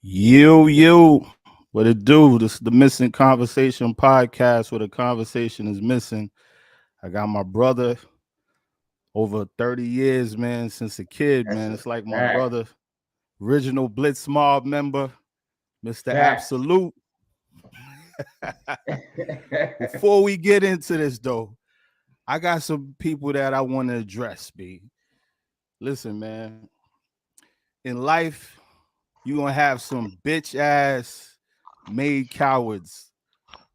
Yo, what it do? This is the Missing Conversation podcast where the conversation is missing. I got my brother over 30 years, man, since a kid, That's man. a It's like my fact. brother, original Blitz Mob member, Mr. Fact. Absolute. Before we get into this, though, I got some people that I want to address, B. Listen, man, in life, you're going to have some bitch ass made cowards,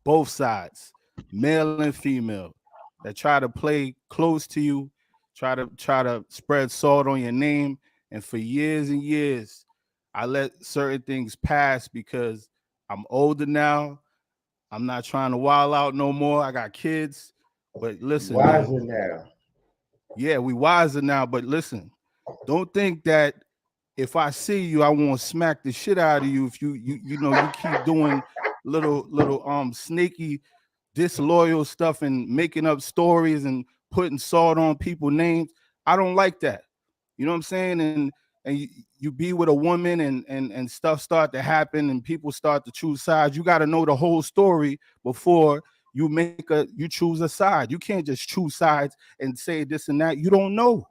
both sides, male and female, that try to play close to you, try to spread salt on your name. And for years and years, I let certain things pass because I'm older now. I'm not trying to wild out no more. I got kids. But listen, man. Wiser now. Yeah, we wiser now. But listen, don't think that if I see you, I want to smack the shit out of you. If you keep doing little sneaky disloyal stuff and making up stories and putting salt on people's names. I don't like that. You know what I'm saying? And you be with a woman and stuff start to happen and people start to choose sides. You got to know the whole story before you choose a side. You can't just choose sides and say this and that. You don't know.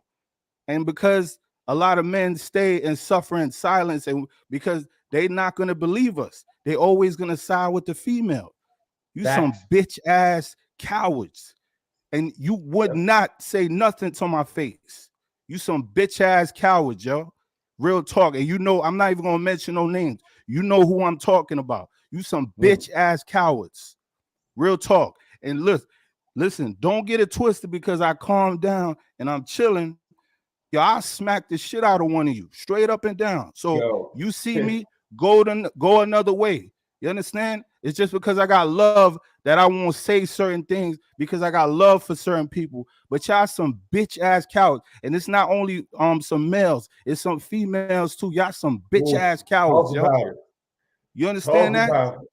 And because a lot of men stay and suffer in silence, and because they not gonna believe us, they always gonna side with the female. You some Facts. bitch ass cowards, and you would Yep. not say nothing to my face. You some bitch ass cowards, yo. Real talk. And you know, I'm not even gonna mention no names. You know who I'm talking about. You some Mm. bitch ass cowards. Real talk. And listen, don't get it twisted because I calmed down and I'm chilling. Yo, I smack the shit out of one of you, straight up and down. So Yo. you see me, go another way. You understand? It's just because I got love that I won't say certain things because I got love for certain people. But y'all some bitch ass cowards, and it's not only some males, it's some females too. Y'all some bitch Oof. ass cowards, Talk yo. about it. You understand Talk that? about it.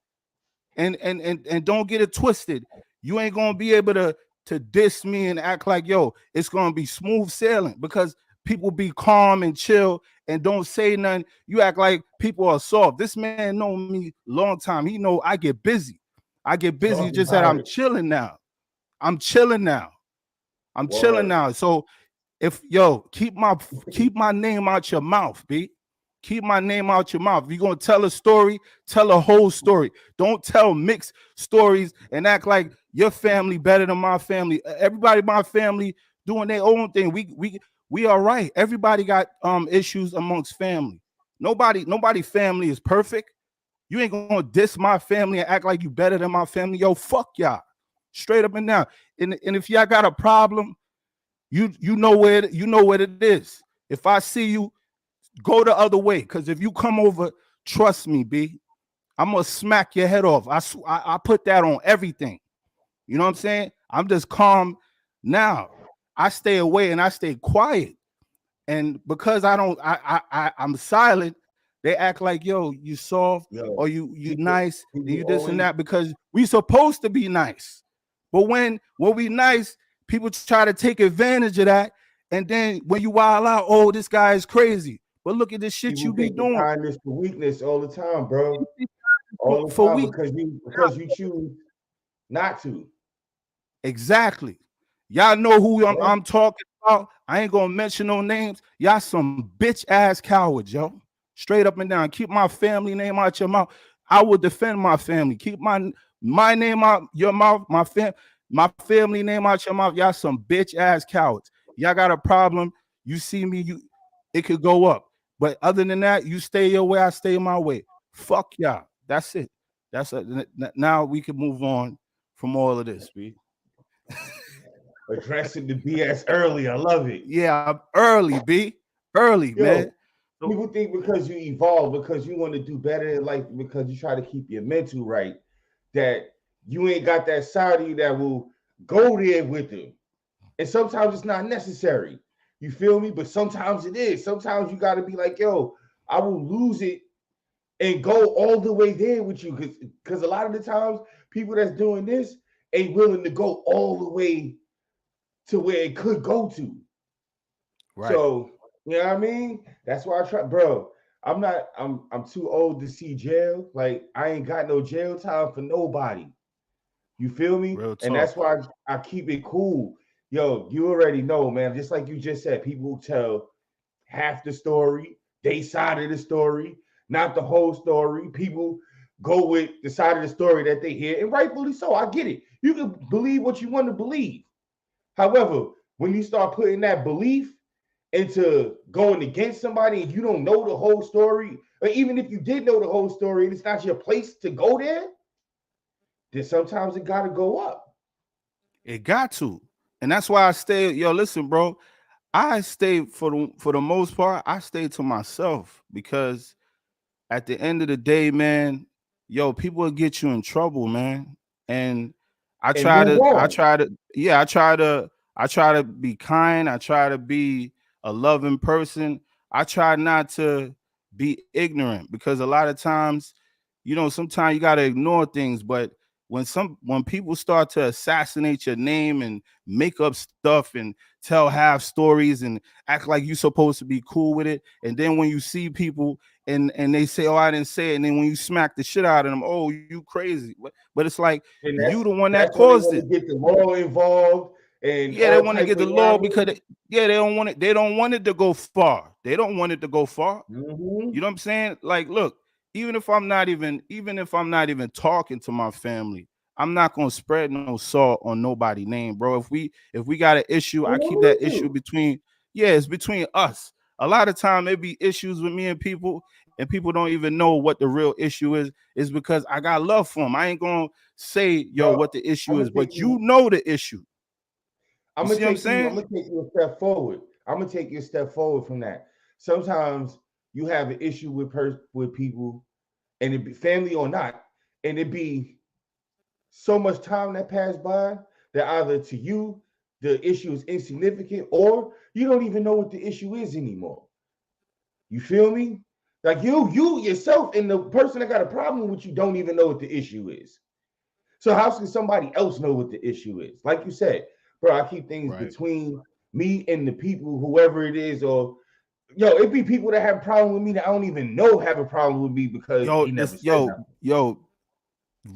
And don't get it twisted. You ain't gonna be able to diss me and act like yo, it's gonna be smooth sailing because people be calm and chill and don't say nothing. You act like people are soft. This man know me long time. He know I get busy. I get busy. Talk Just that about I'm it. chilling now. I'm chilling now. I'm chilling Word. now. So if yo keep my name out your mouth, B. Keep my name out your mouth. If you're gonna tell a story, tell a whole story. Don't tell mixed stories and act like your family better than my family. Everybody, in my family doing their own thing. We are right. Everybody got issues amongst family. Nobody family is perfect. You ain't gonna diss my family and act like you better than my family. Yo, fuck y'all. Straight up and down. And if y'all got a problem, you know what it is. If I see you, go the other way. Cause if you come over, trust me, B, I'm gonna smack your head off. I put that on everything. You know what I'm saying? I'm just calm now. I stay away and I stay quiet. And because I don't, I'm silent. They act like yo, you soft or Yo. you People nice and people you this and always that because we supposed to be nice. But when we nice, people try to take advantage of that. And then when you wild out, oh, this guy is crazy. But look at the shit people you be take the doing kindness for weakness all the time, bro. All the for time week. because you choose not to. Exactly. Y'all know who I'm, Yeah. I'm talking about. I ain't gonna mention no names. Y'all some bitch ass cowards, yo. Straight up and down. Keep my family name out your mouth. I will defend my family. Keep my name out your mouth. My family name out your mouth. Y'all some bitch ass cowards. Y'all got a problem. You see me, it could go up. But other than that, you stay your way, I stay my way. Fuck y'all. That's it. Now we can move on from all of this, B. Addressing the BS early. I love it. Yeah, early, B. Early, man. Yo, So people think because you evolve, because you want to do better in life, because you try to keep your mental right, that you ain't got that side of you that will go there with them. And sometimes it's not necessary. You feel me? But sometimes it is. Sometimes you got to be like, yo, I will lose it and go all the way there with you. Because a lot of the times, people that's doing this ain't willing to go all the way to where it could go to. right. So, you know what I mean? That's why I try, bro. I'm too old to see jail. Like I ain't got no jail time for nobody. You feel me? Real And talk. that's why I keep it cool. Yo, you already know, man. Just like you just said, people tell half the story, they side of the story, not the whole story. People go with the side of the story that they hear, and rightfully so. I get it. You can believe what you want to believe. However, when you start putting that belief into going against somebody and you don't know the whole story, or even if you did know the whole story and it's not your place to go there, then sometimes it got to go up. It got to. And that's why I stay. Yo, listen, bro. I stay for the most part, I stay to myself because at the end of the day, man, yo, people will get you in trouble, man. And And move on. yeah, I try to be kind. I try to be a loving person. I try not to be ignorant because a lot of times, sometimes you gotta ignore things, but when people start to assassinate your name and make up stuff and tell half stories and act like you're supposed to be cool with it, and then when you see people and they say, "Oh, I didn't say it," and then when you smack the shit out of them, "Oh, you crazy," but it's like And you the one that that's when they caused want it. to get the law involved and Yeah, they all want to type get of, the you know law what I because mean? they don't want it. They don't want it to go far. They don't want it to go far. Mm-hmm. You know what I'm saying? Like, look, even if I'm not even talking to my family, I'm not gonna spread no salt on nobody's name, bro. If we got an issue, You I keep don't that need issue to. between it's between us. A lot of time it be issues with me and people don't even know what the real issue is because I got love for them. I ain't gonna say, yo, Bro, what the issue I'm is, gonna take but you you. know the issue. You I'm gonna see what I'm take you. I'm saying? gonna take you a step forward. I'm gonna take you a step forward from that. Sometimes you have an issue with people, and it be family or not, and it be so much time that passed by that either to you the issue is insignificant or you don't even know what the issue is anymore. You feel me? Like you yourself and the person that got a problem with you don't even know what the issue is. So how can somebody else know what the issue is? Like you said, bro, I keep things Right. between me and the people, whoever it is, or it be people that have a problem with me that I don't even know have a problem with me because Yo, they never it's said nothing. yo,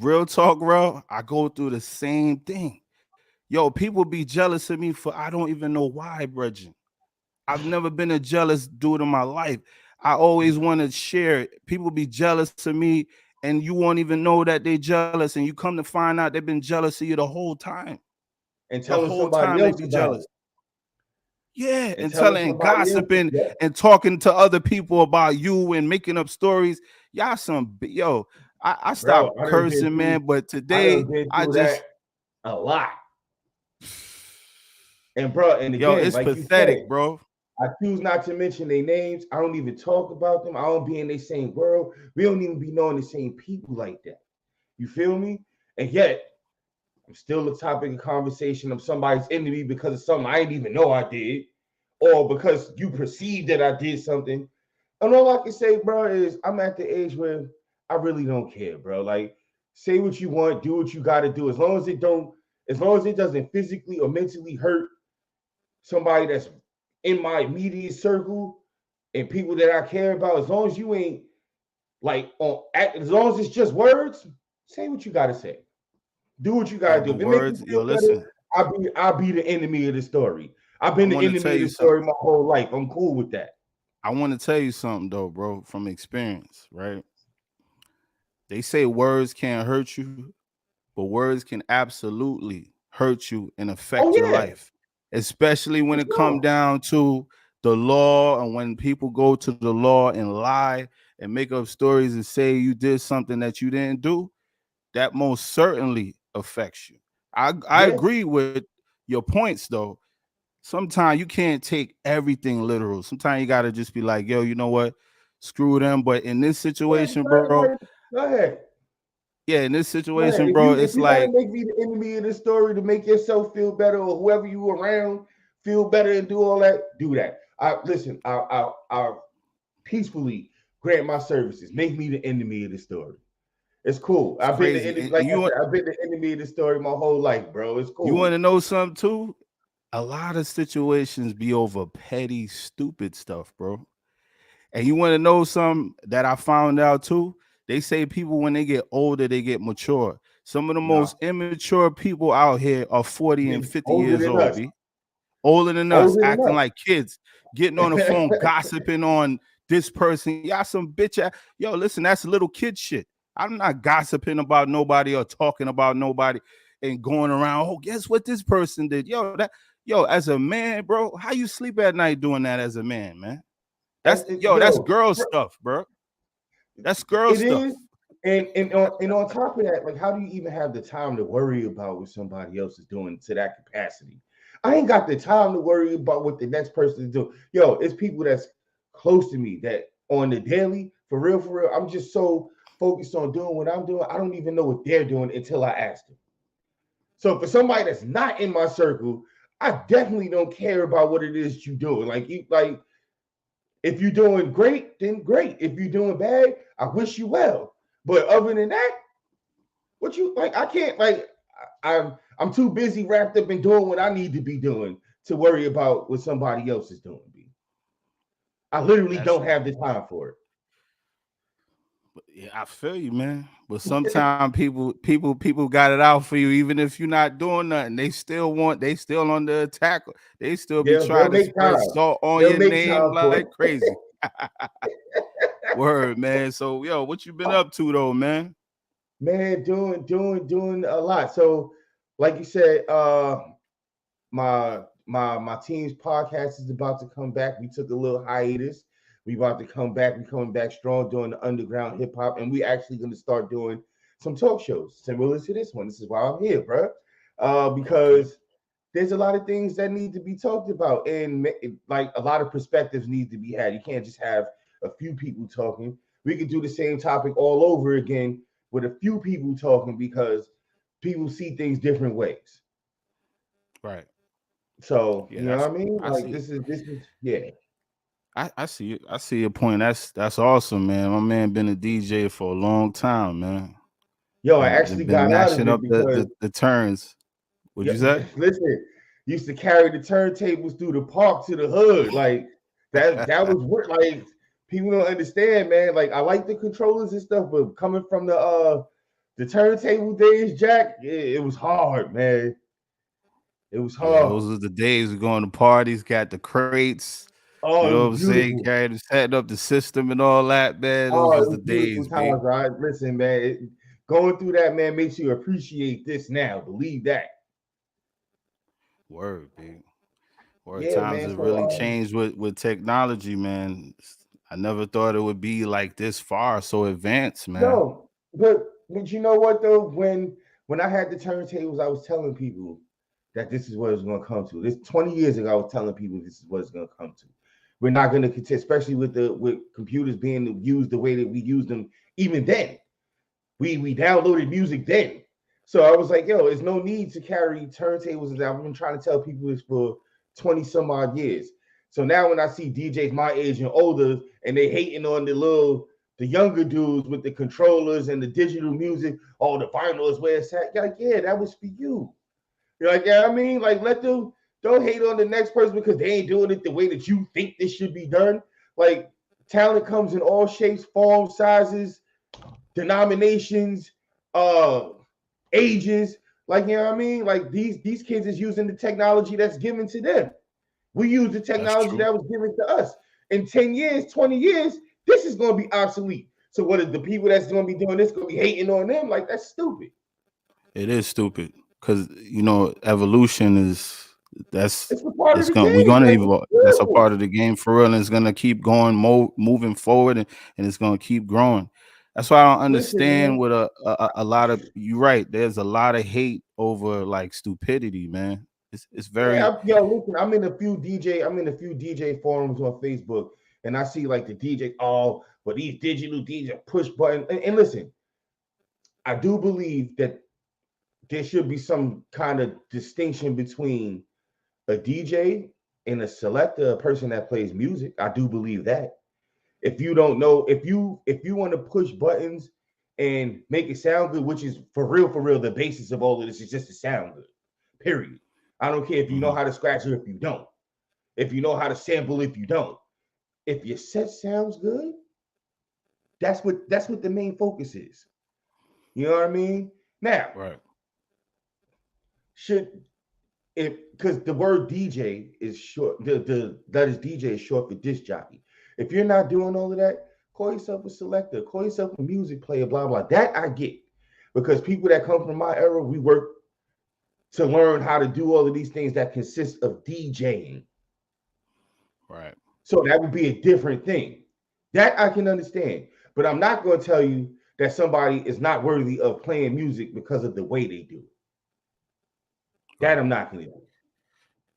real talk, bro. I go through the same thing. Yo, people be jealous of me for I don't even know why, Bridget. I've never been a jealous dude in my life. I always want to share it. People be jealous of me, and you won't even know that they jealous, and you come to find out they've been jealous of you the whole time. And The telling whole somebody time they else be about it. jealous. Yeah, And and telling telling and somebody else, gossiping yeah, and talking to other people about you and making up stories. Y'all yo. I bro, stopped cursing, man, but I today done been I through that just a lot. And bro, and yo, again, it's like you pathetic, said, bro. I choose not to mention their names. I don't even talk about them. I don't be in the same world. We don't even be knowing the same people like that. You feel me? And yet, I'm still a topic of conversation of somebody's enemy because of something I didn't even know I did, or because you perceive that I did something. And all I can say, bro, is I'm at the age where I really don't care, bro. Like, say what you want, do what you got to do, as long as it doesn't physically or mentally hurt somebody that's in my immediate circle and people that I care about. As long as you ain't like as long as it's just words, say what you got to say. Do what you Yo, gotta do. but If it make you words, yo, feel better, listen, I'll be the enemy of the story. I've I been the want to tell enemy of you the something. story my whole life. I'm cool with that. I want to tell you something though, bro, from experience, right? They say words can't hurt you, but words can absolutely hurt you and Oh affect your yeah, life, especially when for it come sure. down to the law and when people go to the law and lie and make up stories and say you did something that you didn't do. That most certainly affects you. I Yeah, agree with your points though. Sometimes you can't take everything literal. Sometimes you gotta just be like, yo, you know what? Screw them. But in this yeah. situation, bro, Go ahead. yeah, in this Go ahead. situation, bro, If it's you gotta like make me the enemy of the story to make yourself feel better or whoever you around feel better and do all that, do that. I listen. I'll peacefully grant my services. Make me the enemy of the story. It's cool. it's I've been the crazy. enemy, And like I said, I've been the enemy of the story my whole life, bro. It's you want cool. to know something too? A lot of situations be over petty, stupid stuff, bro. And you want to know something that I found out too? They say people when they get older, they get mature. Some of the No, most immature people out here are 40 and they're 50 older years than old, us. B. Older than us, Older acting than like kids, getting on the us. phone, gossiping on this person. Y'all some bitch ass. Yo, listen, that's little kid shit. I'm not gossiping about nobody or talking about nobody and going around. Oh, guess what this person did? Yo, as a man, bro, how you sleep at night doing that as a man, man? That's Yo, girl stuff, bro. That's girl it stuff. is. And on top of that, like, how do you even have the time to worry about what somebody else is doing to that capacity? I ain't got the time to worry about what the next person is doing. Yo, it's people that's close to me that on the daily, for real. I'm just so focused on doing what I'm doing. I don't even know what they're doing until I ask them. So for somebody that's not in my circle, I definitely don't care about what it is you're doing. Like if you're doing great, then great. If you're doing bad, I wish you well. But other than that, what you like, I can't like I'm too busy wrapped up in doing what I need to be doing to worry about what somebody else is doing. B. I literally That's don't have the time for Yeah, I feel you, man. But sometimes people got it out for you, even if you're not doing nothing. They still on the attack. They still be They'll trying to make spread time. salt on They'll your make name time for like crazy. Word, man. So, yo, what you been it. up to though, man? Man, doing a lot. So, like you said, my team's podcast is about to come back. We took a little hiatus. We about to come back. We coming back strong doing the underground hip hop, and we actually going to start doing some talk shows similar to this one. This is why I'm here, bro. Okay. Because there's a lot of things that need to be talked about, and like a lot of perspectives need to be had. You can't just have a few people talking. We could do the same topic all over again with a few people talking because people see things different ways. Right. So Yeah, you know that's what I mean? I Like see. this is yeah. I see it. I see your point. That's awesome, man. My man been a DJ for a long time, man. Yo, I Been actually been got out of mashing it up because the turns. What'd yeah, you say? listen, used to carry the turntables through the park to the hood. Like that was work. Like people don't understand, man. Like I like the controllers and stuff, but coming from the turntable days, Jack, it was hard, man. It was Yeah, hard. those are the days we going to parties, got the crates, you Oh, know it what was I'm saying? beautiful. Carrying setting up the system and all that, man. Those Oh, was it the was beautiful days, B. times, right? Listen, man, going through that, man, makes you appreciate this now. Believe that. Word, B. Word Yeah, times man. have So, really changed with technology, man. I never thought it would be like this far, so advanced, man. no, but you know what though? When I had the turntables, I was telling people that this is what it's going to come to. This 20 years ago, I was telling people this is what it's going to come to. We're not going to continue, especially with computers being used the way that we used them. Even then, we downloaded music then. So I was like, yo, there's no need to carry turntables. I've been trying to tell people this for 20 some odd years. So now when I see DJs my age and older and they hating on the younger dudes with the controllers and the digital music, oh, the vinyl is where it's at. You're like, yeah, that was for you. You're like, yeah, I mean, like let them don't hate on the next person because they ain't doing it the way that you think this should be done. Like talent comes in all shapes, forms, sizes, denominations, uh, ages. Like you know what I mean? Like these kids is using the technology that's given to them. We use the That's technology true. that was given to us. In 10 years, 20 years, this is gonna be obsolete. So what is the people that's gonna be doing this gonna be hating on them? Like that's stupid. It is stupid because evolution is It's a part of it's the going we're game, gonna man. It's evolve. That's a beautiful. part of the game for real, and it's gonna keep going, moving forward, and it's gonna keep growing. That's why I don't Listen, understand man. with a lot of you're right. There's a lot of hate over like stupidity, man. It's very Yo, listen, I'm in a few DJ forums on Facebook, and I see like the DJ, oh, but these digital DJs push button. And listen, I do believe that there should be some kind of distinction between a DJ and a selector, a person that plays music. I do believe that. If you don't know, if you want to push buttons and make it sound good, which is for real, the basis of all of this is just to sound good. Period. I don't care if you know mhm. how to scratch or if you don't. If you know how to sample, if you don't. if your set sounds good, that's what the main focus is. You know what I mean? Now, Right. should if because the word DJ is short, the that is DJ is short for disc jockey. If you're not doing all of that, call yourself a selector, call yourself a music player, blah blah. That I get, because people that come from my era, we work to learn how to do all of these things that consist of DJing. Right. So that would be a different thing. That I can understand. But I'm not going to tell you that somebody is not worthy of playing music because of the way they do it. That Right. I'm not going to do.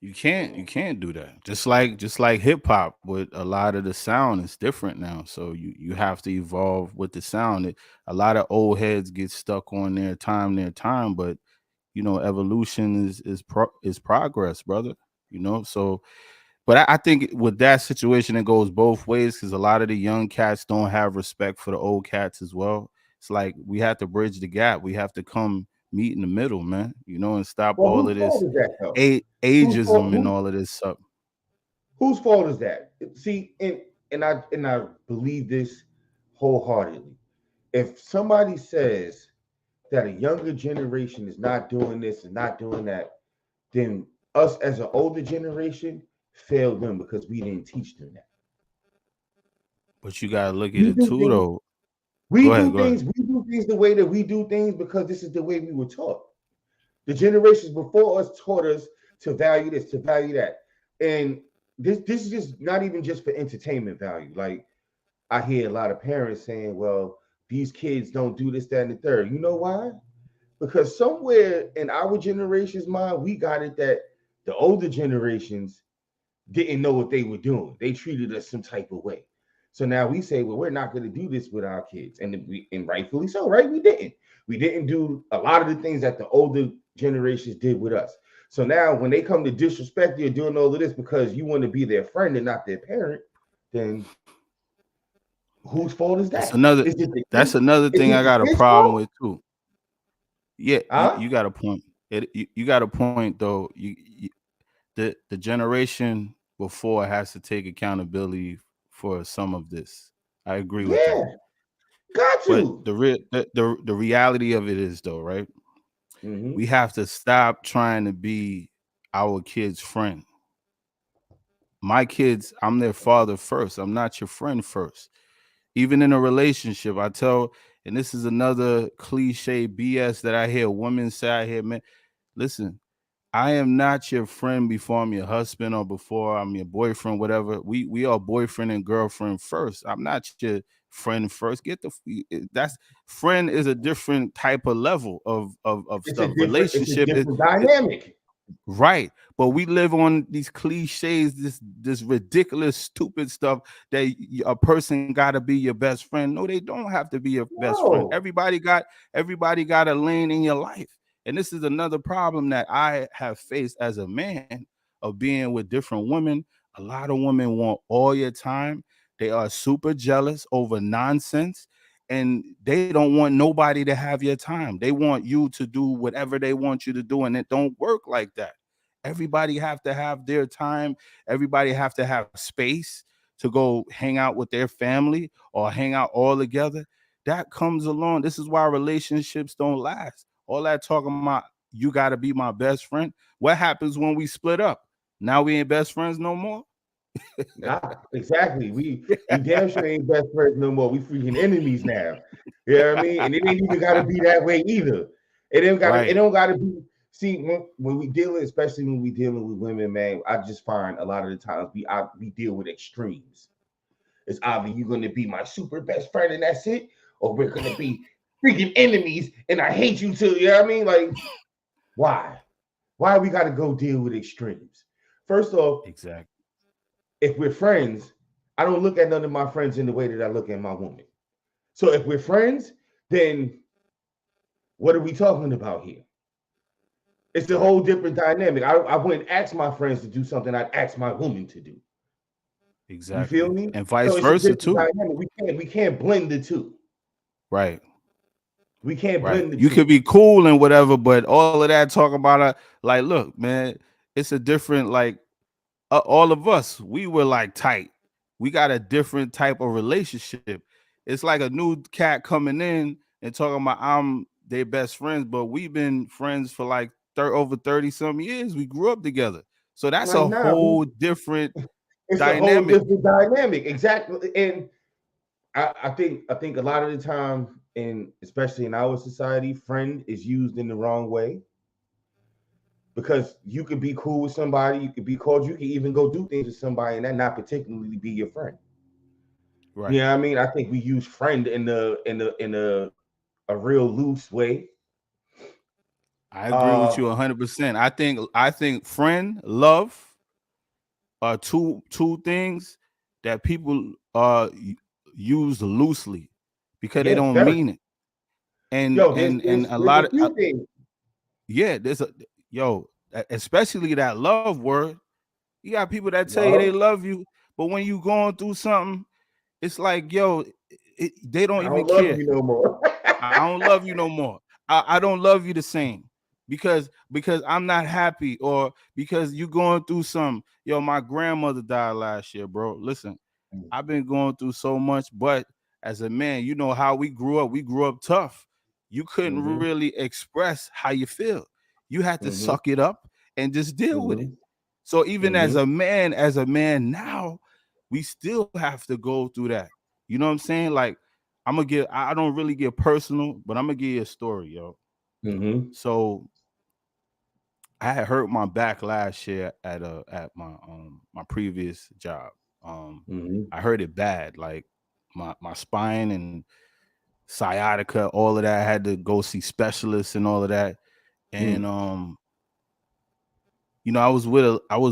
You can't do that. Just like hip hop, with a lot of the sound is different now. So you have to evolve with the sound. A lot of old heads get stuck on their time, but evolution is progress, brother. So but I think with that situation, it goes both ways, because a lot of the young cats don't have respect for the old cats as well. It's like we have to bridge the gap. We have to come meet in the middle, man. And stop Well, all whose of fault this is that though? Whose fault? ageism and all of this stuff. Whose fault is that? See, and I believe this wholeheartedly. If somebody says that a younger generation is not doing this and not doing that, then us as an older generation failed them because we didn't teach them that. But you gotta look at We it do too, things. though. We Go ahead, do go ahead. things. We do things the way that we do things because this is the way we were taught. The generations before us taught us to value this, to value that, and this is just not even just for entertainment value. Like, I hear a lot of parents saying, "Well, these kids don't do this, that, and the third." You know why? Because somewhere in our generation's mind, we got it that the older generations didn't know what they were doing. They treated us some type of way. So now we say, well, we're not going to do this with our kids, and rightfully so, right? We didn't. We didn't do a lot of the things that the older generations did with us. So now when they come to disrespect you, doing all of this because you want to be their friend and not their parent, then whose fault is That's that? another Is it the kid? that's another Is thing it I the got a kid's problem fault? with too. Yeah, you, Huh? you got a point. You got a point though. The generation before has to take accountability for some of this. I agree with that. Yeah, got But to. the reality of it is, though, right? Mm-hmm. We have to stop trying to be our kids' friend. My kids, I'm their father first. I'm not your friend first. Even in a relationship, I tell, and this is another cliche BS that I hear women say. I hear men, listen, I am not your friend before I'm your husband or before I'm your boyfriend, whatever. We are boyfriend and girlfriend first. I'm not your friend first. That's friend is a different type of level of It's a stuff. different. It's a Relationship different is dynamic. right, but we live on these cliches, this ridiculous, stupid stuff that a person got to be your best friend. No, they don't have to be your best friend. No. Everybody got a lane in your life, and this is another problem that I have faced as a man of being with different women. A lot of women want all your time. They are super jealous over nonsense, and they don't want nobody to have your time. They want you to do whatever they want you to do, and it don't work like that. Everybody have to have their time. Everybody have to have space to go hang out with their family or hang out all together. That comes along. This is why relationships don't last. All that talking about you got to be my best friend. What happens when we split up? Now we ain't best friends no more. Nah, exactly. We damn sure ain't best friends no more. We freaking enemies now. You know what I mean? And it ain't even gotta be that way either. It Right. don't gotta be. See, when we deal, especially when we dealing with women, man, I just find a lot of the times we deal with extremes. It's either you're gonna be my super best friend and that's it, or we're gonna be freaking enemies and I hate you too. You know what I mean? Like, why? Why we gotta go deal with extremes? First off, Exactly. if we're friends, I don't look at none of my friends in the way that I look at my woman. So if we're friends, then what are we talking about here? It's a Right. whole different dynamic. I wouldn't ask my friends to do something I'd ask my woman to do. You feel Exactly. me? And So vice it's a versa different too. dynamic. We can't blend the two. Right. We can't Right. blend the You two. could be cool and whatever, but all of that talking about like, look, man, it's a different, like, all of us, we were like tight. we got a different type of relationship. It's like a new cat coming in and talking about I'm their best friends, but we've been friends for like over 30 some years. We grew up together. So that's Like, a nah, whole different it's a whole dynamic. different dynamic. Exactly. And I think a lot of the time, and especially in our society, friend is used in the wrong way. Because you could be cool with somebody, you could be called, you can even go do things with somebody and that not particularly be your friend. Right. You know what I mean? I think we use friend in a real loose way. I agree with Uh you 100%. I think friend, love are two things that people use loosely because they yeah, don't very. mean it. And Yo, and and a there's lot a of few things. yeah, there's a yo, especially that love word. You got people that tell you they Love. love you, but when you going through something, it's like, yo, they don't I even don't love care. you no more. I don't love you no more. I don't love you the same because I'm not happy or because you going through some. Yo, my grandmother died last year, bro. Listen, I've been going through so much, but as a man, you know how we grew up. We grew up tough. You couldn't Mm-hmm. really express how you feel. You had to Mm-hmm. suck it up and just deal with it. Mm-hmm. So even Mm-hmm. as a man now, we still have to go through that. You know what I'm saying? Like I don't really get personal, but I'm gonna give you a story, yo. Mm-hmm. So I had hurt my back last year at my previous job. Mm-hmm. I hurt it bad, like my spine and sciatica, all of that. I had to go see specialists and all of that. And I was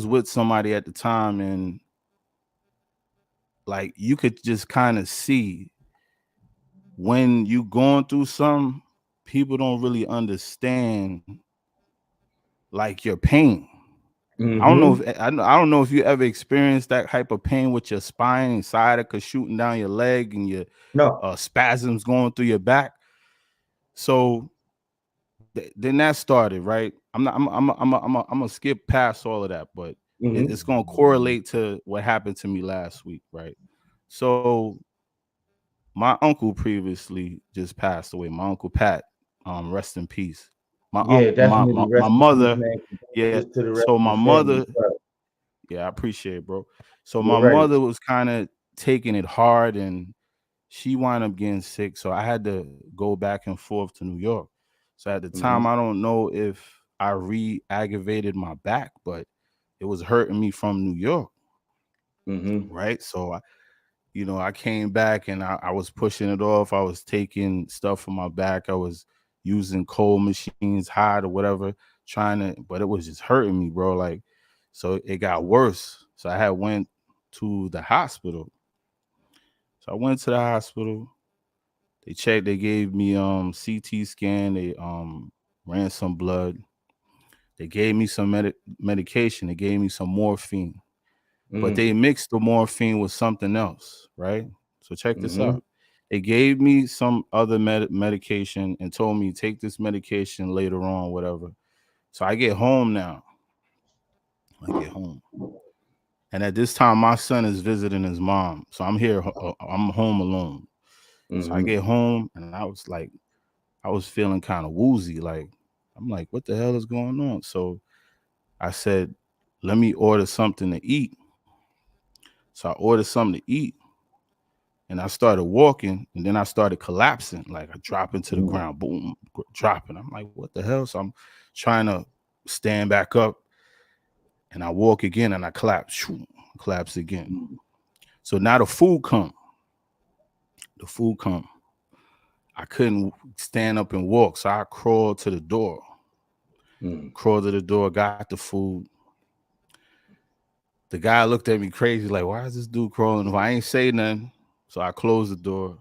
with somebody at the time, and like you could just kind of see when you going through something, people don't really understand like your pain. Mm-hmm. I don't know if you ever experienced that type of pain with your spine and sciatica shooting down your leg and your No. spasms going through your back. So then that started, right? I'm not. I'm gonna skip past all of that, but it's Mm-hmm. gonna correlate to what happened to me last week, right? So my uncle previously just passed away. My uncle Pat, rest in peace. Yeah, definitely My rest in peace, mother, man. yeah. Condolences to the rest So of my his family mother, as well. yeah, I appreciate it, bro. So You're my ready. mother was kind of taking it hard, and she wound up getting sick. So I had to go back and forth to New York. So at the time, Mm-hmm. I don't know if I re-aggravated my back, but it was hurting me from New York, Mm-hmm. right? So I came back and I was pushing it off. I was taking stuff from my back. I was using cold machines, hot or whatever, trying to, but it was just hurting me, bro. Like, so it got worse. So I had went to the hospital. So I went to the hospital. They checked. They gave me CT scan. They ran some blood. They gave me some medication. They gave me some morphine, but they mixed the morphine with something else, right? So check this Mm-hmm. out. They gave me some other medication and told me take this medication later on, whatever. So I get home now. I get home, and at this time, my son is visiting his mom, so I'm here. I'm home alone. So I Mm-hmm. get home, and I was feeling kind of woozy. Like I'm like, what the hell is going on? So I said, let me order something to eat. So I ordered something to eat, and I started walking, and then I started collapsing, like I drop into the ground, boom, dropping. I'm like, what the hell? So I'm trying to stand back up, and I walk again, and I collapse, shoo, collapse again. So now the food come, the food come. I couldn't stand up and walk, so I crawled to the door, Mm-hmm. crawled to the door, got the food. The guy looked at me crazy, like, why is this dude crawling? If I ain't say nothing, so I closed the door,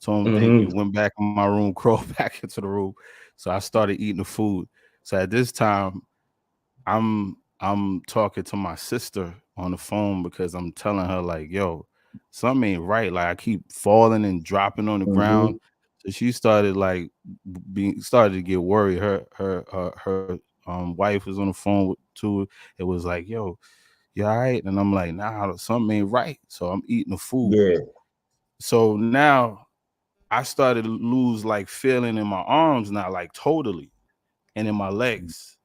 told him thank Mm-hmm. you, went back in my room, crawled back into the room. So I started eating the food. So at this time, I'm talking to my sister on the phone because I'm telling her, like, yo, something ain't right. Like I keep falling and dropping on the Mm-hmm. ground. So she started like being started to get worried. Her wife was on the phone too. It was like, yo, you all right? And I'm like, nah, something ain't right. So I'm eating the food. Yeah. So now I started to lose like feeling in my arms now, like totally, and in my legs.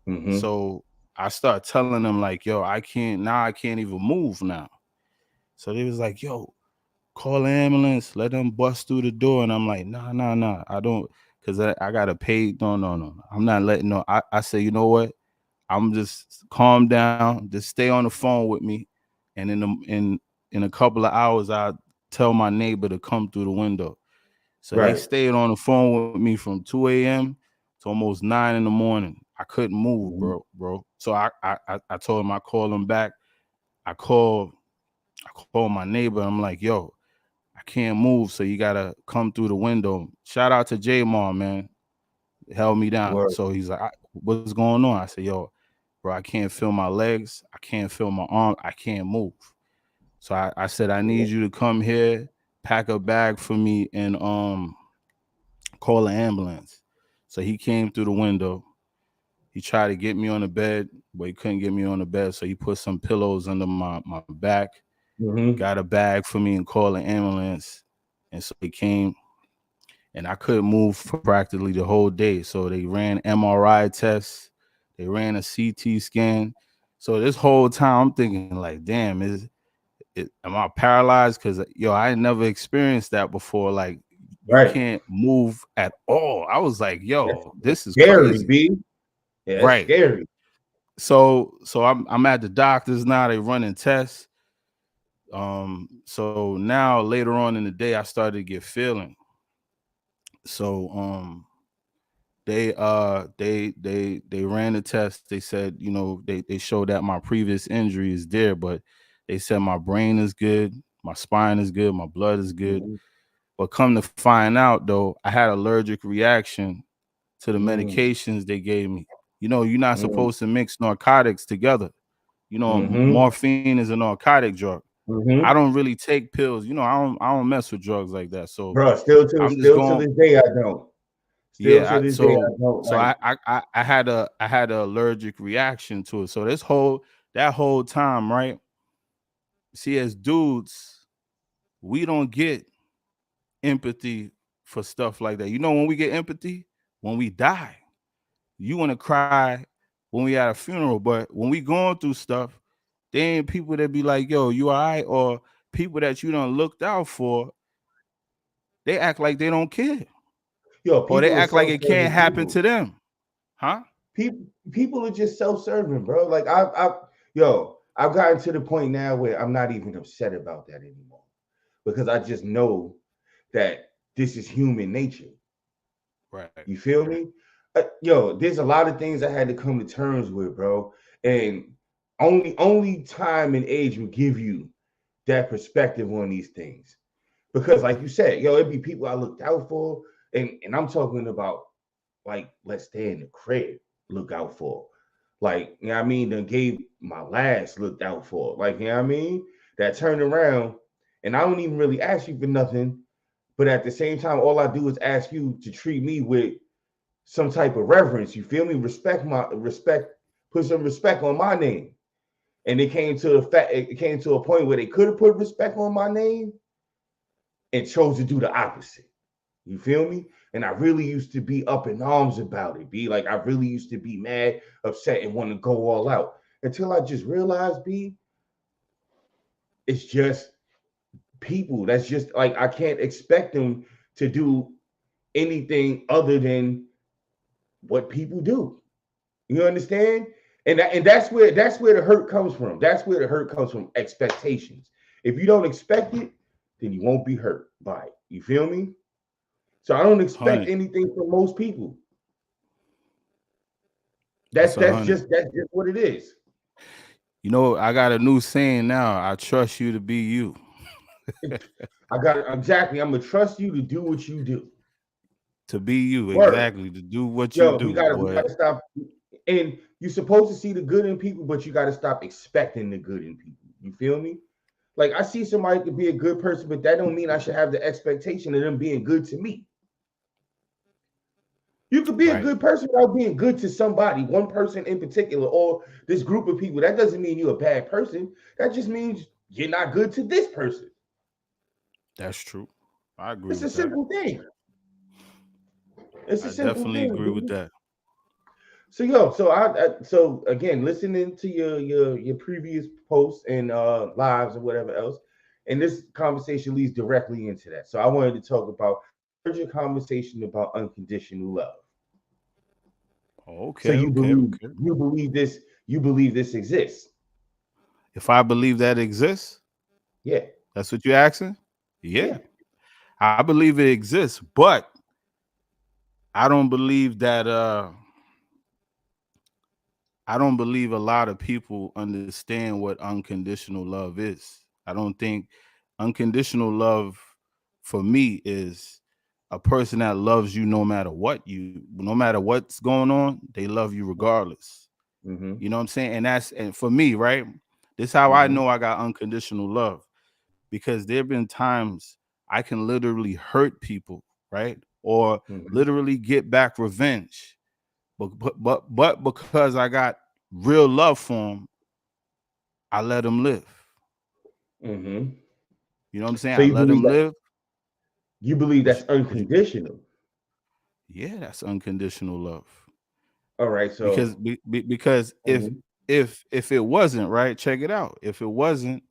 Mm-hmm. So I start telling them like, yo, I can't even move now. So they was like, yo, call the ambulance, let them bust through the door. And I'm like, nah, I don't, cause I gotta pay. No. I'm not letting no. I say, you know what? I'm just calm down, just stay on the phone with me. And in a couple of hours, I tell my neighbor to come through the window. So they Right. stayed on the phone with me from 2 a.m. to almost 9 in the morning. I couldn't move, Mm-hmm. bro. So I told him I called him back. I called I called my neighbor. I'm like, yo, I can't move, so you gotta come through the window. Shout out to J Mar, man. Held me down. Word. So he's like, what's going on? I said, yo, bro, I can't feel my legs. I can't feel my arm. I can't move. So I said, I need you to come here, pack a bag for me, and call an ambulance. So he came through the window. He tried to get me on the bed, but he couldn't get me on the bed. So he put some pillows under my back, Mm-hmm. got a bag for me and called an ambulance. And so he came, and I couldn't move for practically the whole day. So they ran MRI tests, they ran a CT scan. So this whole time I'm thinking like, damn, am I paralyzed? Because yo, I had never experienced that before. Like you Right. can't move at all. I was like, That's, yo, that's this is scary, crazy. B. Yeah, that's Right. scary. So I'm at the doctor's now. They running tests. So now later on in the day, I started to get feeling. So they ran the test. They said, you know, they showed that my previous injury is there, but they said my brain is good, my spine is good, my blood is good. Mm-hmm. But come to find out though, I had allergic reaction to the Mm-hmm. medications they gave me. You know, you're not supposed to mix narcotics together. You know, Mm-hmm. morphine is a narcotic drug. I Mm-hmm. don't really take pills. You know, I don't mess with drugs like that. So Bro, I'm just still to going. this day, I don't. Still Yeah. to this day, I don't So like. I had an allergic reaction to it. So that whole time, right? See, as dudes, we don't get empathy for stuff like that. You know, when we get empathy, when we die, you want to cry when we at a funeral, but when we going through stuff, there ain't people that be like, "Yo, you all right?" Or people that you done looked out for, they act like they don't care, Yo, or they people are act like it can't self-serving happen people. to them, huh? People are just self-serving, bro. Like I've gotten to the point now where I'm not even upset about that anymore because I just know that this is human nature. Right. You feel me? There's a lot of things I had to come to terms with, bro. And only time and age will give you that perspective on these things. Because like you said, it'd be people I looked out for, and I'm talking about like let's stay in the crib, look out for. Like, you know what I mean? Then gave my last looked out for. Like, you know what I mean? That turned around, and I don't even really ask you for nothing, but at the same time, all I do is ask you to treat me with some type of reverence. You feel me? Put some respect on my name. And it came to a point where they could have put respect on my name and chose to do the opposite. You feel me? And I really used to be up in arms about it. Be like, I really used to be mad, upset, and want to go all out until I just realized, it's just people. That's just like I can't expect them to do anything other than what people do. You understand? And that's where the hurt comes from. That's where the hurt comes from. Expectations. If you don't expect it, then you won't be hurt by it. You feel me? So I don't expect 100. anything from most people. That's That's a that's hundred. just that's just what it is. You know, I got a new saying now. I trust you to be you. I got it exactly. I'm gonna trust you to do what you do. To be you, Word. exactly. To do what you Yo, do, we boy. gotta stop. And you're supposed to see the good in people, but you gotta stop expecting the good in people. You feel me? Like I see somebody could be a good person, but that don't mean I should have the expectation of them being good to me. You could be a Right. good person without being good to somebody, one person in particular, or this group of people. That doesn't mean you're a bad person. That just means you're not good to this person. That's true. I agree It's a with that. simple thing. It's a I simple definitely thing, agree with dude. that. So again, listening to your previous posts and lives and whatever else, and this conversation leads directly into that. So I wanted to talk about your conversation about unconditional love. So Okay, okay, okay. you believe this exists. If I believe that exists, Yeah, that's what you're asking? Yeah. yeah. I believe it exists, but I don't believe that I don't believe a lot of people understand what unconditional love is. I don't think unconditional love for me is a person that loves you no matter what's going on, they love you regardless. Mm-hmm. You know what I'm saying? And for me, right? This is how I Mm-hmm. know I got unconditional love because there have been times I can literally hurt people, right? Or Mm-hmm. literally get back revenge. But because I got real love for them, I let them live. Mm-hmm. You know what I'm saying? So I let them live. you believe What that's you, what you, unconditional. yeah, that's unconditional love. All right. Because So because mhm. if it wasn't right, check it out. If it wasn't,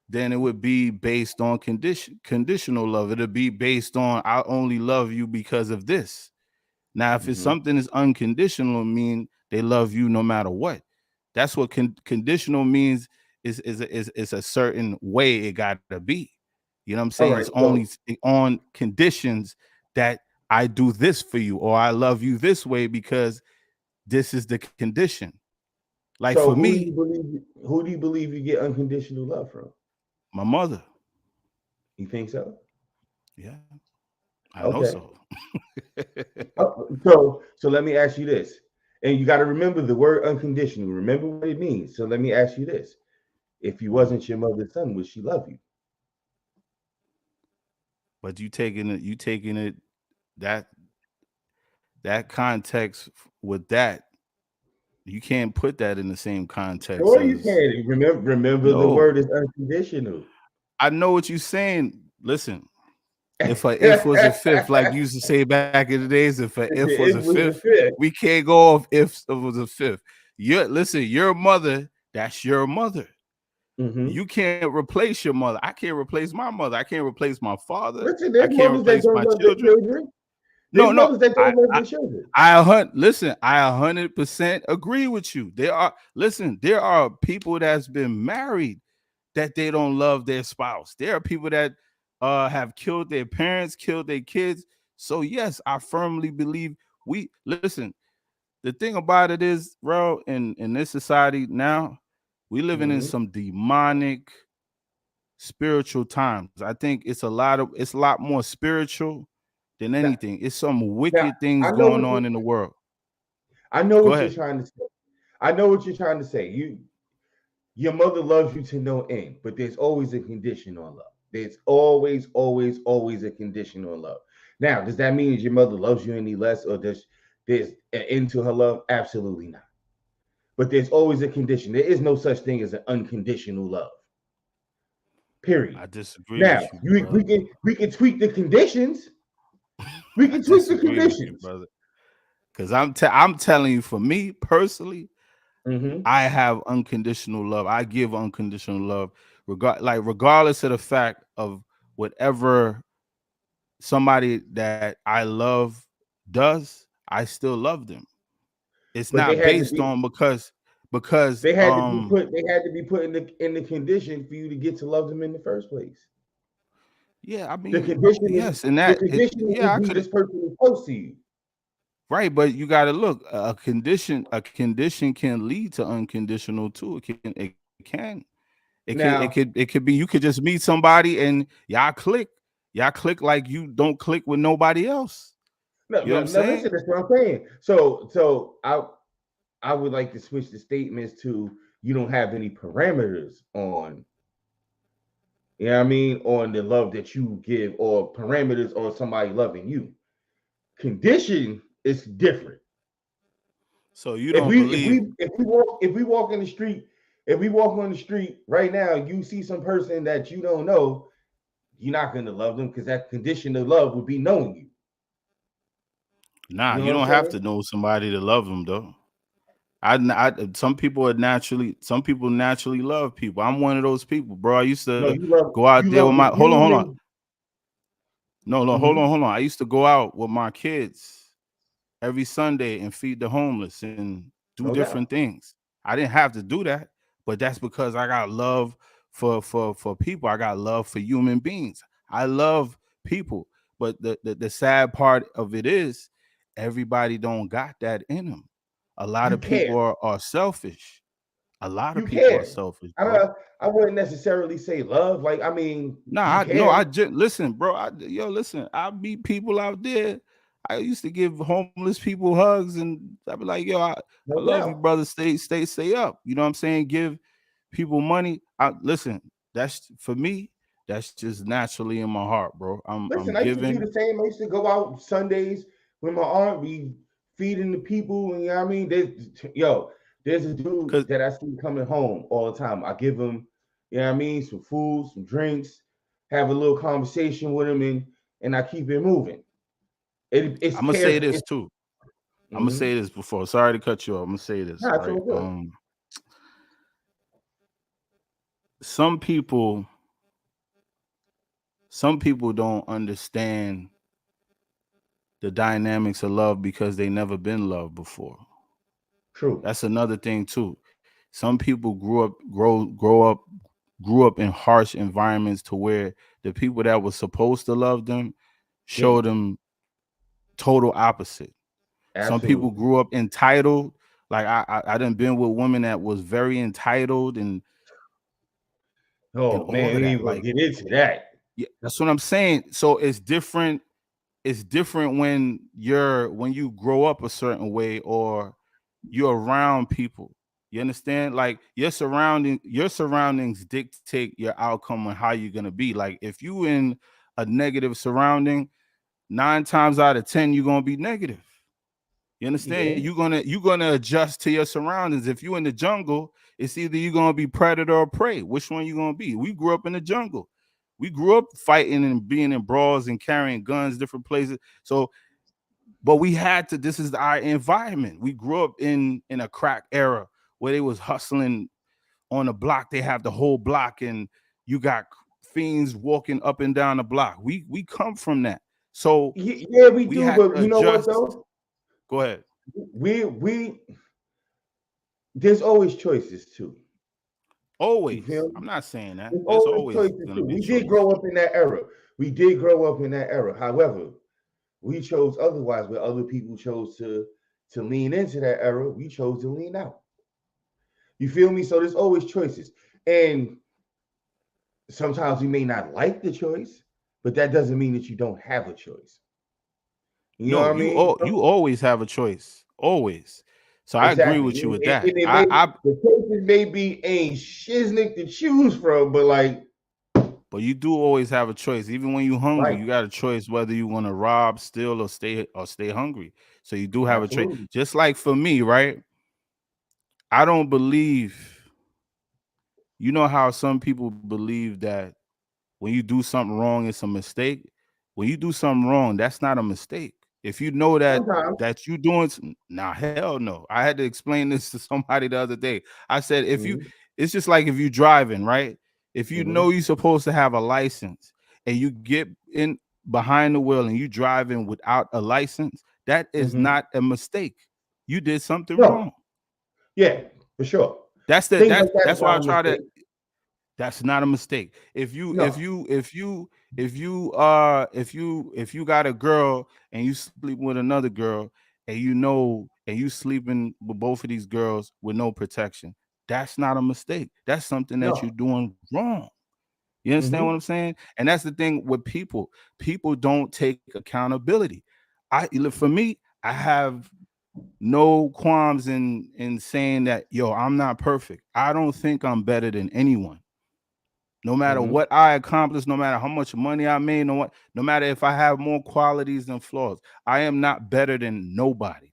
then it would be based on conditional love. It'd be based on I only love you because of this. Now, if it's Mhm. something is unconditional, mean they love you no matter what. That's what conditional means is a certain way it got to be. You know what I'm All saying? It's right. only on conditions that I do this for you or I love you this way because this is the condition. Like for So me, who do you believe you get unconditional love from? my mother. You think so? Yeah, I know Okay. so. So let me ask you this. And you got to remember the word unconditional. Remember what it means. So let me ask you this. If you Mhm. wasn't your mother's son, would she love you? But you taking it that that context with that you can't put that in the same context Sure, you as can. Remember the no. word is unconditional. I know what you're saying. Listen, if a if was a fifth, like you used to say back in the days, if a if was a It was fifth, the fifth. we can't go off if it was a fifth. Your mother, that's your mother. Hmm. You can't replace your mother. I can't replace my mother. I can't replace my father. Listen, I there's can't mothers that replace don't my love their children. children. There's No, no. mothers that don't love their children. Listen, I 100% agree with you. There are people that's been married that they don't love their spouse. There are people that have killed their parents, killed their kids. So yes, I firmly believe we listen. The thing about it is, bro, in this society now, we living in Hmm. some demonic spiritual times. I think it's a lot more spiritual than Now, anything. It's some now, wicked things I know going what on in the world. I know Go what you're ahead. trying to say. I know what you're trying to say. Your mother loves you to no end, but there's always a condition on love. There's always a condition on love. Now, does that mean that your mother loves you any less, or does there's an end to her love? Absolutely not. But there's always a condition. There is no such thing as an unconditional love. Period. I disagree Now, with you, brother. we can tweak the conditions. We I can tweak the disagree with you, conditions. brother. Because I'm telling you, for me personally, Hmm. I have unconditional love. I give unconditional love, regardless of the fact of whatever somebody that I love does. I still love them. It's But not based on because they had to be put in the condition for you to get to love them in the first place. yeah, I The mean condition is yes, and the that it condition is to yeah I be could this person is close to you. right, but you got to look a condition can lead to unconditional too. Now, It could be you could just meet somebody and y'all click like you don't click with nobody else. no, You know what no, I'm no, listen, saying? that's what I'm saying. So I would like to switch the statements to you don't have any parameters on, you know what I mean, on the love that you give or parameters on somebody loving you. Condition It's different. So you don't believe? If we walk in the street, if we walk on the street right now, you see some person that you don't know, you're not gonna love them because that condition of love would be knowing you. Nah, You know you what I'm don't have saying? to know somebody to love them though. Some people are naturally, some people naturally love people. I'm one of those people, bro. I used No, to go out you there love with the my, hold on. human. No, no, Mm-hmm. hold on. I used to go out with my kids every Sunday and feed the homeless and do No different doubt. things. I didn't have to do that, but that's because I got love for people. I got love for human beings. I love people. But the sad part of it is everybody don't got that in them. A lot You of people care. are selfish. A lot of You people are care. selfish, I bro. don't. I wouldn't necessarily say love. Like I mean, Nah, you I no, care. I just listen, bro. Listen. I meet people out there. I used to give homeless people hugs, and I'd be like, yo, I No love you, doubt. brother. Stay up. You know what I'm saying? Give people money. Listen. That's for me. That's just naturally in my heart, bro. I'm Listen, I used to do giving the same. I used to go out Sundays with my aunt. We feeding the people, and you know what I mean. There's a dude because that I see coming home all the time. I give him, you know what I mean, some food, some drinks, have a little conversation with him, and I keep it moving. It's I'm gonna say care. this It's, too. I'm gonna mm-hmm. say this before. Sorry to cut you off. I'm gonna say this, Nah, it's right? all good. Some people, some people don't understand the dynamics of love because they never been loved before. True. That's another thing too. Some people grew up in harsh environments to where the people that were supposed to love them showed Didn't. them total opposite. Some people Absolutely. grew up entitled. Like I done been with women that was very entitled and Oh all man, of we that. ain't gonna Like get into that. yeah, that's what I'm saying. So it's different when you grow up a certain way or you're around people. You understand? Like your surroundings dictate your outcome and how you're gonna be. Like if you in a negative surrounding, 9 times out of 10, you're gonna be negative. You understand? Yeah. You're gonna adjust to your surroundings. If you in the jungle, it's either you're gonna be predator or prey. Which one you gonna be? We grew up in the jungle. We grew up fighting and being in brawls and carrying guns different places. So, but we had to. This is our environment. We grew up in a crack era where they was hustling on the block. They have the whole block, and you got fiends walking up and down the block. We come from that, so Yeah, we we do, had but to you know what adjust. though? Go ahead. We there's always choices too. You Always. feel I'm me? not saying that. There's There's always always choices gonna too. be a We did choice. grow up in that era. We did grow up in that era. However, we chose otherwise where other people chose to lean into that era. We chose to lean out. You feel me? So there's always choices. And sometimes we may not like the choice, but that doesn't mean that you don't have a choice. You know No, what I mean? you always have a choice. Always. So I agree Exactly. with you with And that. it may I the choices may be a shiznick to choose from, but like, But you do always have a choice. Even when you're hungry, right, you got a choice whether you want to rob, steal, or stay hungry. So you do have a choice. absolutely. Just like for me, right? I don't believe, you know how some people believe that when you do something wrong, it's a mistake. When you do something wrong, that's not a mistake. If you know that Sometimes. you doing nah, hell no. I had to explain this to somebody the other day. I said, Hmm. it's just like if you driving, right? If you know Hmm. you're supposed to have a license and you get in behind the wheel and you driving without a license, that is Hmm. not a mistake. You did something No, wrong. yeah, for sure. That's the Things like that's that is that's why not I a try to. mistake. That's not a mistake. If you if No, you if you if you if you got a girl and you sleep with another girl and you know and you sleeping with both of these girls with no protection, that's not a mistake. That's something that you're no. doing wrong. You understand what Hmm. I'm saying? And that's the thing with people. People don't take accountability. For me, I have no qualms in saying that, yo, I'm not perfect. I don't think I'm better than anyone. No matter Mm-hmm. what I accomplish, no matter how much money I made, no matter if I have more qualities than flaws, I am not better than nobody.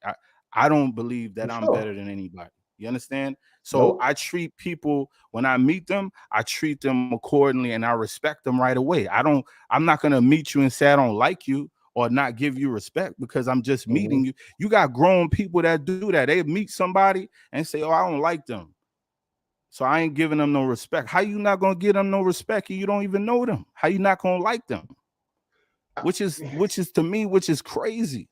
I don't believe For that I'm sure. better than anybody. You understand? So Nope. I treat people when I meet them, I treat them accordingly and I respect them right away. I'm not gonna meet you and say I don't like you or not give you respect because I'm just Mm-hmm. meeting you. You got grown people that do that. They meet somebody and say, "Oh, I don't like them." So I ain't giving them no respect. How you not gonna give them no respect and you don't even know them? How you not gonna like them? Which is to me, which is crazy.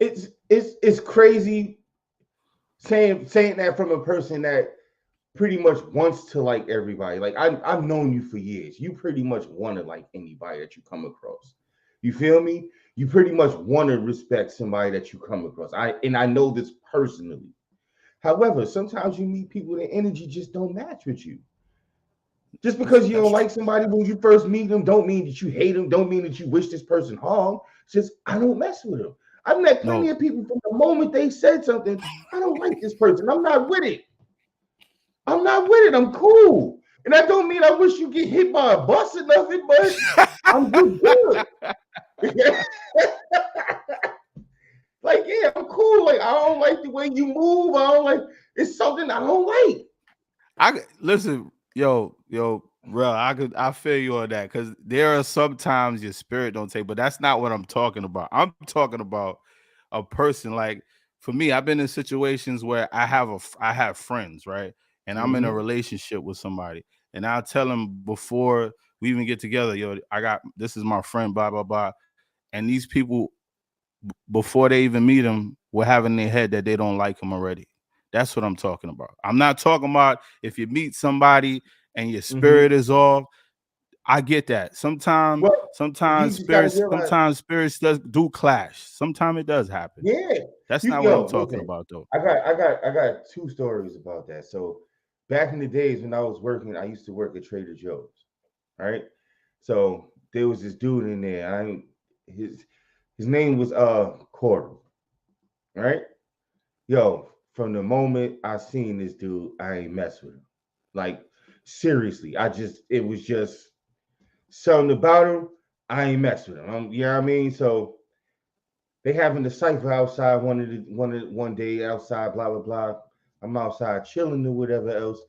It's crazy saying that from a person that pretty much wants to like everybody. Like I've known you for years. You pretty much want to like anybody that you come across. You feel me? You pretty much want to respect somebody that you come across. I know this personally. However, sometimes you meet people that energy just don't match with you. Just because you That's don't true. like somebody when you first meet them, don't mean that you hate them. Don't mean that you wish this person harm. It's just I don't mess with them. I've met plenty No, of people from the moment they said something. I don't like this person. I'm not with it. I'm not with it. I'm cool. And that don't mean I wish you get hit by a bus or nothing, but I'm just good. Like, yeah, I'm cool. Like, I don't like the way you move. I don't like it's something I don't like. listen, bro. I feel you on that because there are sometimes your spirit don't take, but that's not what I'm talking about. I'm talking about a person like for me. I've been in situations where I have friends, right, and I'm in a Mm-hmm. relationship with somebody, and I'll tell them before we even get together, yo, I got this is my friend, blah blah blah, and these people before they even meet him will have in their head that they don't like him already. That's what I'm talking about. I'm not talking about if you meet somebody and your Mm-hmm. spirit is off. I get that. Well, you just gotta realize, Sometimes spirits do clash. Sometimes it does happen. yeah. That's You not what I'm yo, talking listen, about though. I got two stories about that. So back in the days when I was working, I used to work at Trader Joe's. Right. So there was this dude in there. His his name was Corey. Right. Yo, from the moment I seen this dude, I ain't mess with him. Like seriously, it was just something about him. I ain't mess with him. You know what I mean? So they having the cipher outside one day outside, blah blah blah. I'm outside chilling or whatever else,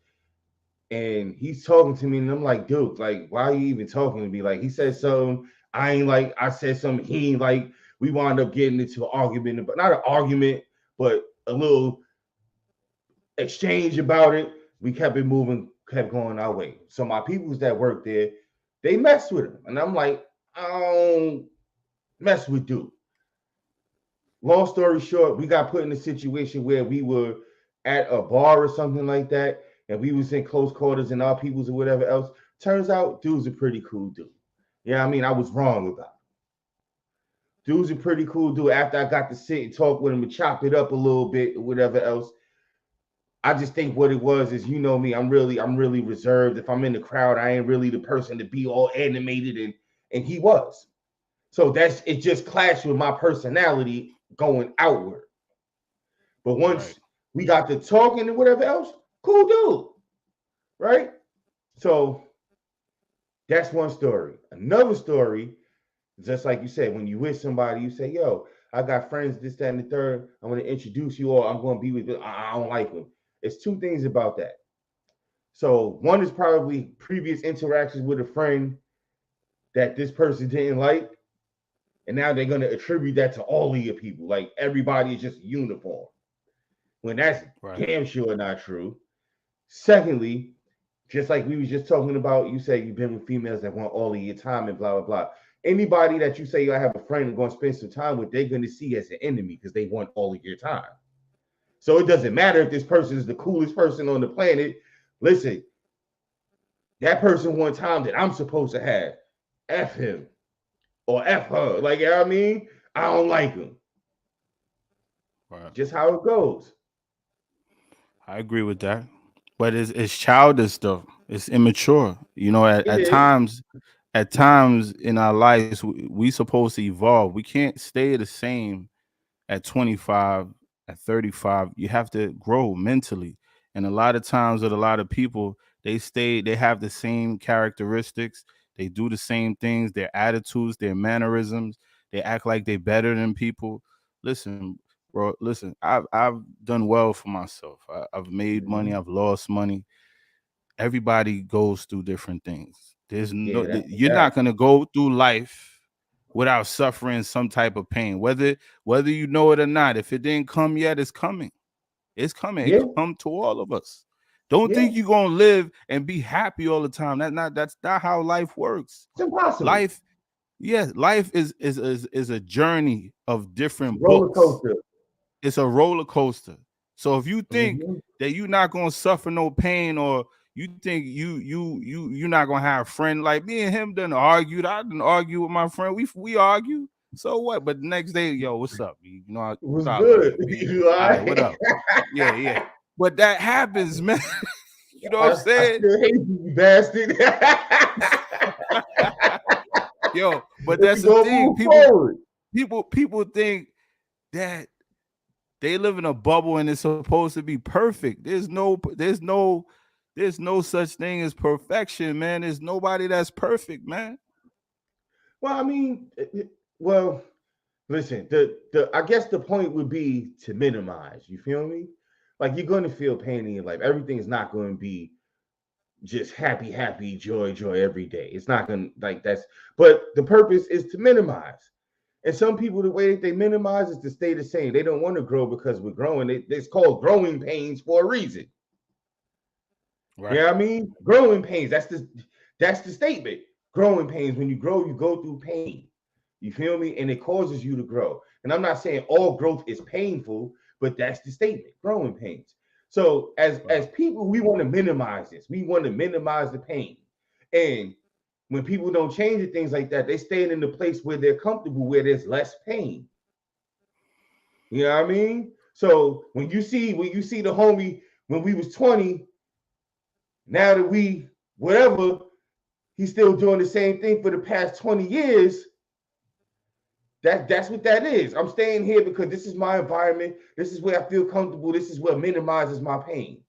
and he's talking to me, and I'm like, dude, like, why are you even talking to me? Like, he said something, I ain't like, I said something, he ain't like. We wound up getting into an argument, but not an argument, but a little exchange about it. We kept it moving, kept going our way. So my peoples that work there, they mess with him, and I'm like, I don't mess with dude. Long story short, we got put in a situation where we were at a bar or something like that, and we was in close quarters and our peoples or whatever else. Turns out, dude's a pretty cool dude. Yeah, I mean, I was wrong about it. Dude's a pretty cool dude. After I got to sit and talk with him and chop it up a little bit or whatever else, I just think what it was is, you know me, I'm really reserved. If I'm in the crowd, I ain't really the person to be all animated, and he was. So that's it. Just clashed with my personality going outward. But Right. once we got to talking and whatever else, cool dude, right? So that's one story. Another story, just like you said, when you with somebody, you say, "Yo, I got friends, this, that, and the third. I'm going to introduce you all. I'm going to be with them. I don't like them." It's two things about that. So one is probably previous interactions with a friend that this person didn't like, and now they're going to attribute that to all of your people. Like everybody is just uniform, when that's Right. damn sure not true. Secondly, just like we was just talking about, you say you've been with females that want all of your time and blah blah blah. Anybody that you say I have a friend and going to spend some time with, they're going to see as an enemy because they want all of your time. So it doesn't matter if this person is the coolest person on the planet. Listen, that person one time that I'm supposed to have, f him or f her. Like, you know what I mean? I don't like him. Right. Just how it goes. I agree with that. But it's childish stuff. It's immature. You know, It is. at times in our lives, we supposed to evolve. We can't stay the same at 25, at 35. You have to grow mentally. And a lot of times with a lot of people, They have the same characteristics. They do the same things, their attitudes, their mannerisms. They act like they're better than people. Listen, bro, listen, I've done well for myself. I've made money, Mhm. I've lost money. Everybody goes through different things. Yeah, that's a You're not fact. gonna go through life without suffering some type of pain, whether you know it or not. If it didn't come yet, it's coming. It's coming. It Yeah, come to all of us. Don't yeah. think you're gonna live and be happy all the time. That's not how life works. It's impossible. Life, yeah, life is a journey of different Roller books. coaster. It's a roller coaster. So if you think Hmm. that you're not gonna suffer no pain, or you think you're not gonna have a friend like me and him done argued. I didn't argue with my friend. We argue. So what? But the next day, yo, what's up? You know, Was I love good. you, B. You all All right, what right? up? Yeah, yeah. But that happens, man. You know what I'm I saying? still hate you, bastard. Yo, but We that's the gonna thing. move forward. People think that they live in a bubble and it's supposed to be perfect. There's no such thing as perfection, man. There's nobody that's perfect, man. Well, I mean, well, listen. The I guess the point would be to minimize. You feel me? Like you're gonna feel pain in your life. Everything's not going to be just happy, happy, joy, joy every day. It's not gonna like that's. But the purpose is to minimize. And some people, the way that they minimize is to stay the same. They don't want to grow because we're growing. It's called growing pains for a reason. You know Right. what I mean? Growing pains. That's the statement. Growing pains. When you grow, you go through pain. You feel me? And it causes you to grow. And I'm not saying all growth is painful, but that's the statement. Growing pains. So as Right. people, we want to minimize this. We want to minimize the pain. And when people don't change it, things like that, they stay in the place where they're comfortable, where there's less pain. You know what I mean? So when you see the homie when we was 20, now that we whatever, he's still doing the same thing for the past 20 years. That's what that is. I'm staying here because this is my environment. This is where I feel comfortable. This is what minimizes my pain.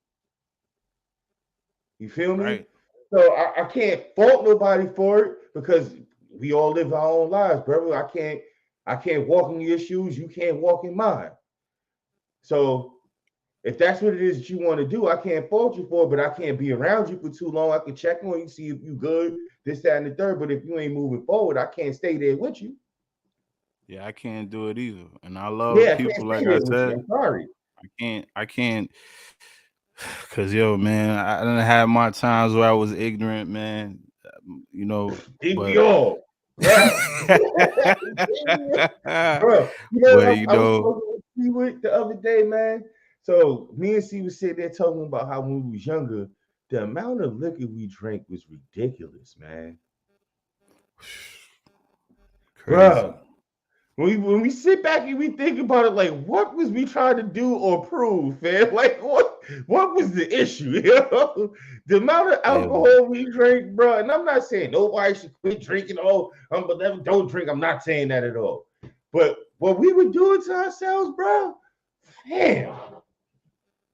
You feel me? Right. So I can't fault nobody for it because we all live our own lives, brother. I can't walk in your shoes. You can't walk in mine. So if that's what it is that you want to do, I can't fault you for it, but I can't be around you for too long. I can check on you, see if you good, this, that, and the third. But if you ain't moving forward, I can't stay there with you. Yeah, I can't do it either. And I love Yeah, I can't people, stay like I there with you. said. I'm sorry. I can't cause yo, man, I done had my times where I was ignorant, man. You know, Did we but all? Bruh. Bro, you know but what you I was know, talking with C with the other day, man. So me and C was sitting there talking about how when we was younger, the amount of liquor we drank was ridiculous, man. crazy. Bro, when we sit back and we think about it, like what was we trying to do or prove, man? Like what was the issue? You know, the amount of It alcohol we drank, bro. And I'm not saying nobody should quit drinking. Oh, but don't drink. I'm not saying that at all. But what we were doing to ourselves, bro, damn,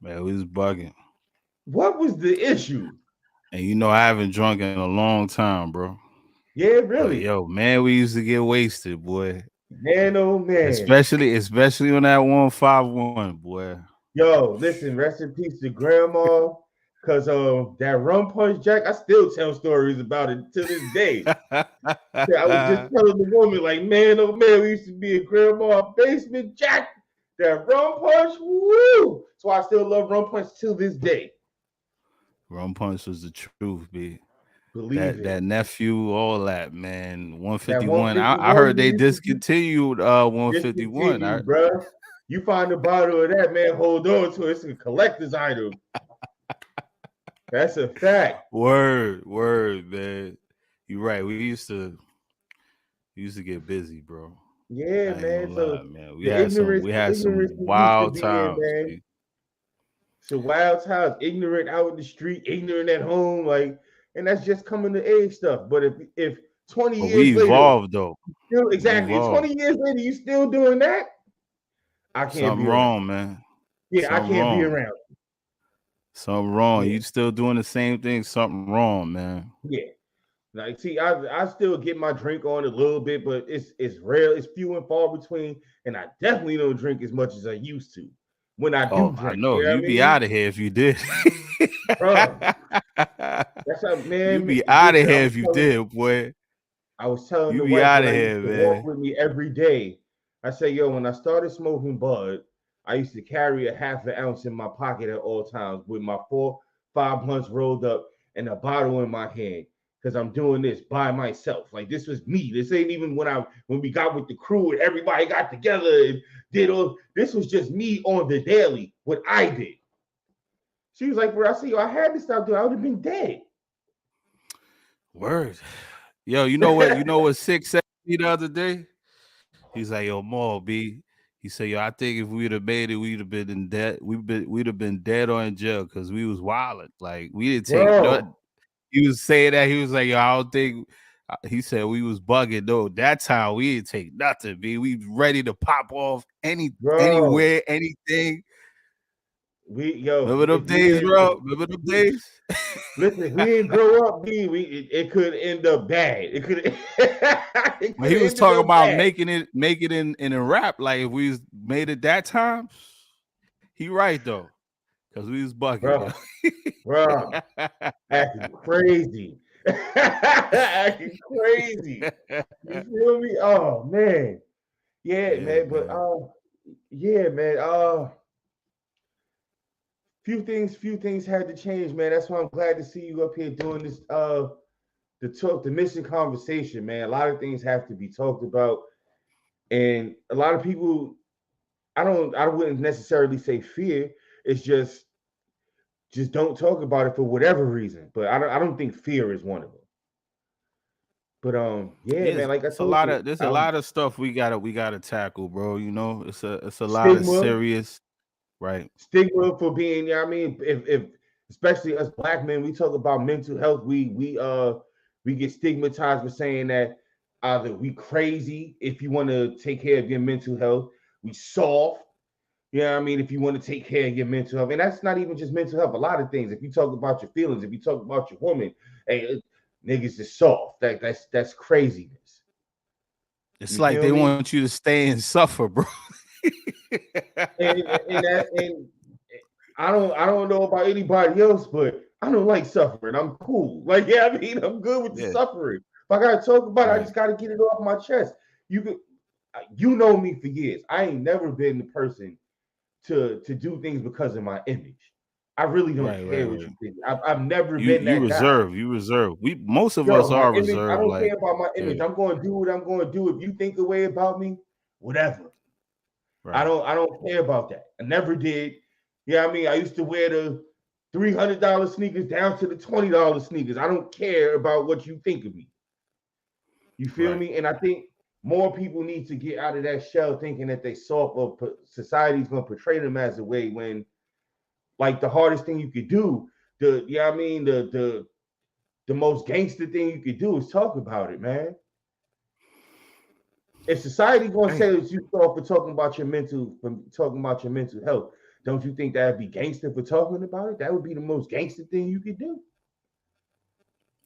man, we was bugging. what was the issue? And you know, I haven't drunk in a long time, bro. Yeah, But really, yo, man, we used to get wasted, boy. man, oh man. Especially on that 151, boy. Yo, listen, rest in peace to grandma. Cause that rum punch jack, I still tell stories about it to this day. Yeah, I was just telling the woman, like, man, oh man, we used to be in grandma's basement, jack. That rum punch, woo! So I still love rum punch till this day. Rum Punch was the truth, B. Believe That it. nephew, all that, man. That 151. I 151 heard you they used to be discontinued 151. discontinued, bro. You find a bottle of that, man, hold on to it. It's a collector's item. That's a fact. Word, man. You're right. We used to get busy, bro. Yeah, I ain't man. gonna lie, So man. the We had some ignorance we used to wild be in, times, man. B. So wild times, ignorant out in the street, ignorant at home, like, and that's just coming to age stuff. But if 20 But years we later, evolved though. still We exactly evolved. 20 years later, you still doing that, I can't Something be around. wrong, man. Yeah, I Something can't be wrong. around. Something wrong. Yeah, You still doing the same thing. Something wrong, man. yeah. Like, see, I still get my drink on a little bit, but it's rare, it's few and far between, and I definitely don't drink as much as I used to when I do Oh, I drink. know. You know what You'd I be mean? out of here if you did. Bro, that's how You'd man. be out of Listen, here if you did, boy. I was telling You the be wife out that of I used here, to walk man. with me every day. I say, yo, when I started smoking bud, I used to carry a half an ounce in my pocket at all times with my 5 months rolled up and a bottle in my hand because I'm doing this by myself. Like this was me. This ain't even when we got with the crew and everybody got together and did all. This was just me on the daily. What I did. She was like, "Bro, I see you. I had to stop doing. I would have been dead." Word. Yo, you know what? You know what Six said to me the other day? He's like, yo, Maul, B. He said, yo, I think if we'd have made it, we'd have been in debt. We'd have been dead or in jail because we was wilding. Like we didn't take no. Bro, He was saying that. He was like, yo, I don't think. He said we was bugging. No, that time we didn't take nothing, B. We ready to pop off bro. anywhere, anything. Yo, Remember them if we days, didn't, bro? Remember them days? listen, if we didn't grow up, it could end up bad. It could it But could he have was ended talking up about bad, making it in a rap. Like if we made it that time, he right though, because we was bugging, bro. Bro, yo. acting crazy, acting crazy. You feel me? Oh man, yeah, Yeah, man. But man. yeah, man. Few things had to change, man. That's why I'm glad to see you up here doing this. The mission conversation, man. A lot of things have to be talked about, and a lot of people. I wouldn't necessarily say fear. It's just don't talk about it for whatever reason. But I don't think fear is one of them. But yeah, Yeah, man. Like I it's a told lot you, of there's a lot of stuff we gotta tackle, bro. You know, it's a lot of stigma, serious, right? stigma for being. You know what I mean, if especially us black men, we talk about mental health. We get stigmatized for saying that either we crazy if you want to take care of your mental health, we soft. You know what I mean? If you want to take care of your mental health, and that's not even just mental health. A lot of things. If you talk about your feelings, if you talk about your woman, hey, niggas is soft. That's craziness. It's You like feel they me? want you to stay and suffer, bro. And I don't know about anybody else, but I don't like suffering. I'm cool. Like, yeah, I mean, I'm good with the Yeah, suffering. If I gotta talk about it, I right, just gotta get it off my chest. You could, you know me for years. I ain't never been the person to do things because of my image. I really don't right, care what right. you think. I've never You been you that guy. reserve, you reserve. We most of Yo, us my are image, I reserved. don't care Like, about my yeah, image. I'm going to do what I'm going to do. If you think a way about me, whatever. I right. don't I don't care about that. I never did. Yeah, I mean, I used to wear the $300 sneakers down to the $20 sneakers. I don't care about what you think of me. You feel Right. me? And I think more people need to get out of that shell thinking that they soft or society's gonna portray them as a way when like the hardest thing you could do, I mean, the most gangster thing you could do is talk about it, man. If society gonna Hey, say that you soft for talking about your mental health, don't you think that'd be gangster for talking about it? That would be the most gangster thing you could do.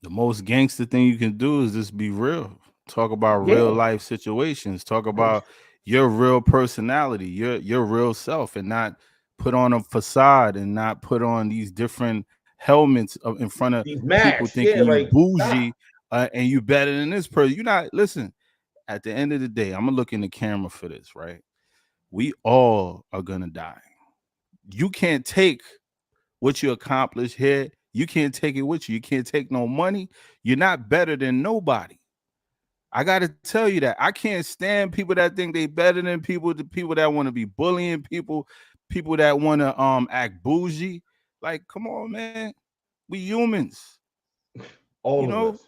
the most gangster thing you can do is just be real. Talk about real Yeah, life situations. Talk about your real personality, your real self, and not put on a facade and not put on these different helmets in front of these people masks. thinking Yeah, you like stop. bougie and you better than this person. You're not. Listen. At the end of the day, I'm gonna look in the camera for this. Right? We all are gonna die. You can't take what you accomplish here. You can't take it with you. You can't take no money. You're not better than nobody. I gotta tell you that. I can't stand people that think they better than people, the people that want to be bullying people, people that want to act bougie. Like, come on, man. We humans, you All of know, us.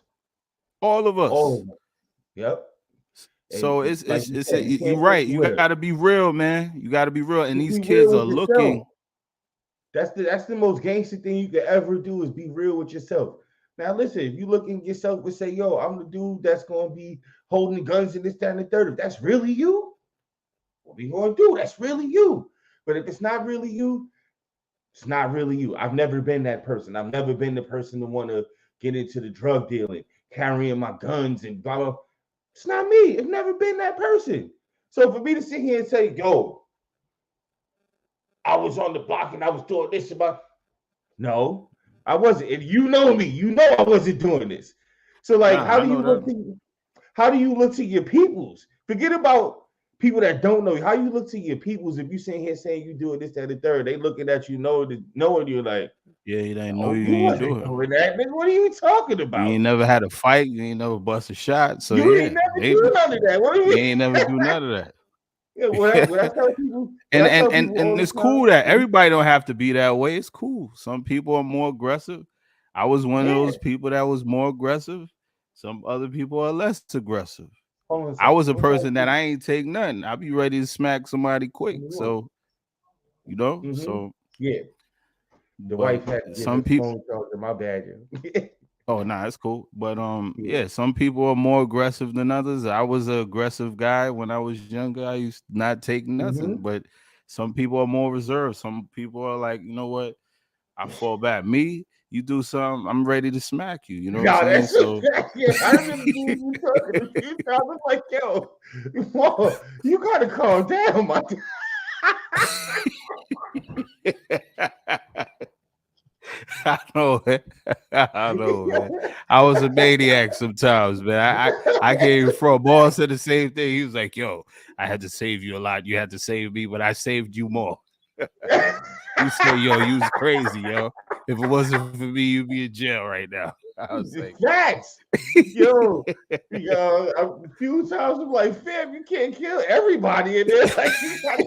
all of All us. of us. Yep. So And like you said, you you're can't take right. it You with us. gotta be real, man. You gotta be real. And Just these be real kids are with yourself. looking. That's the most gangster thing you could ever do is be real with yourself. Now listen, if you look in yourself and say, yo, I'm the dude that's gonna be holding the guns and this, that, and the third, if that's really you, what we gonna do? That's really you. But if it's not really you, It's not really you. I've never been that person. I've never been the person to want to get into the drug dealing, carrying my guns and blah blah. It's not me. I've never been that person. So for me to sit here and say, yo, I was on the block and I was doing this about, no, I wasn't. And you know me. You know I wasn't doing this. So like, Nah, I know that. how do you look to your peoples? Forget about people that don't know you. How you look to your peoples if you sitting here saying you doing this, that, and the third? They looking at you, knowing you're like, Yeah, you didn't know no, you you ain't wasn't do it. doing that. Nigga, what are you talking You about? ain't never had a fight. You ain't never bust a shot. So You ain't yeah, never they do none of that. What do you you mean? ain't never do none of that. Yeah, what I tell people, what and I and tell and people and all it's the time. cool that everybody don't have to be that way. It's cool. Some people are more aggressive. I was one of Yeah. those people that was more aggressive. Some other people are less aggressive. Hold on a I second. was a What kind person that I ain't take nothing. I'll be ready to smack somebody quick. of So Mm-hmm. so Yeah. The but wife had to get her some people. phone charger. My bad. Yeah. Oh, nah, it's cool. But Yeah. yeah, some people are more aggressive than others. I was an aggressive guy when I was younger. I used to not take nothing. Mm-hmm. But some people are more reserved. Some people are like, you know what? I fall back. Me, you do something, I'm ready to smack you. You know what I'm God, saying? that's So yeah. I remember you talking a few times. I'm like, yo, whoa, you gotta calm down, my. I know, man. I know, man. I was a maniac sometimes, man. I came from boss said the same thing. He was like, "Yo, I had to save you a lot. You had to save me, but I saved you more." You say, "Yo, you was crazy, yo. If it wasn't for me, you'd be in jail right now." I was The like, facts, yo, a few times I'm like, fam, you can't kill everybody in there. Like, you gotta,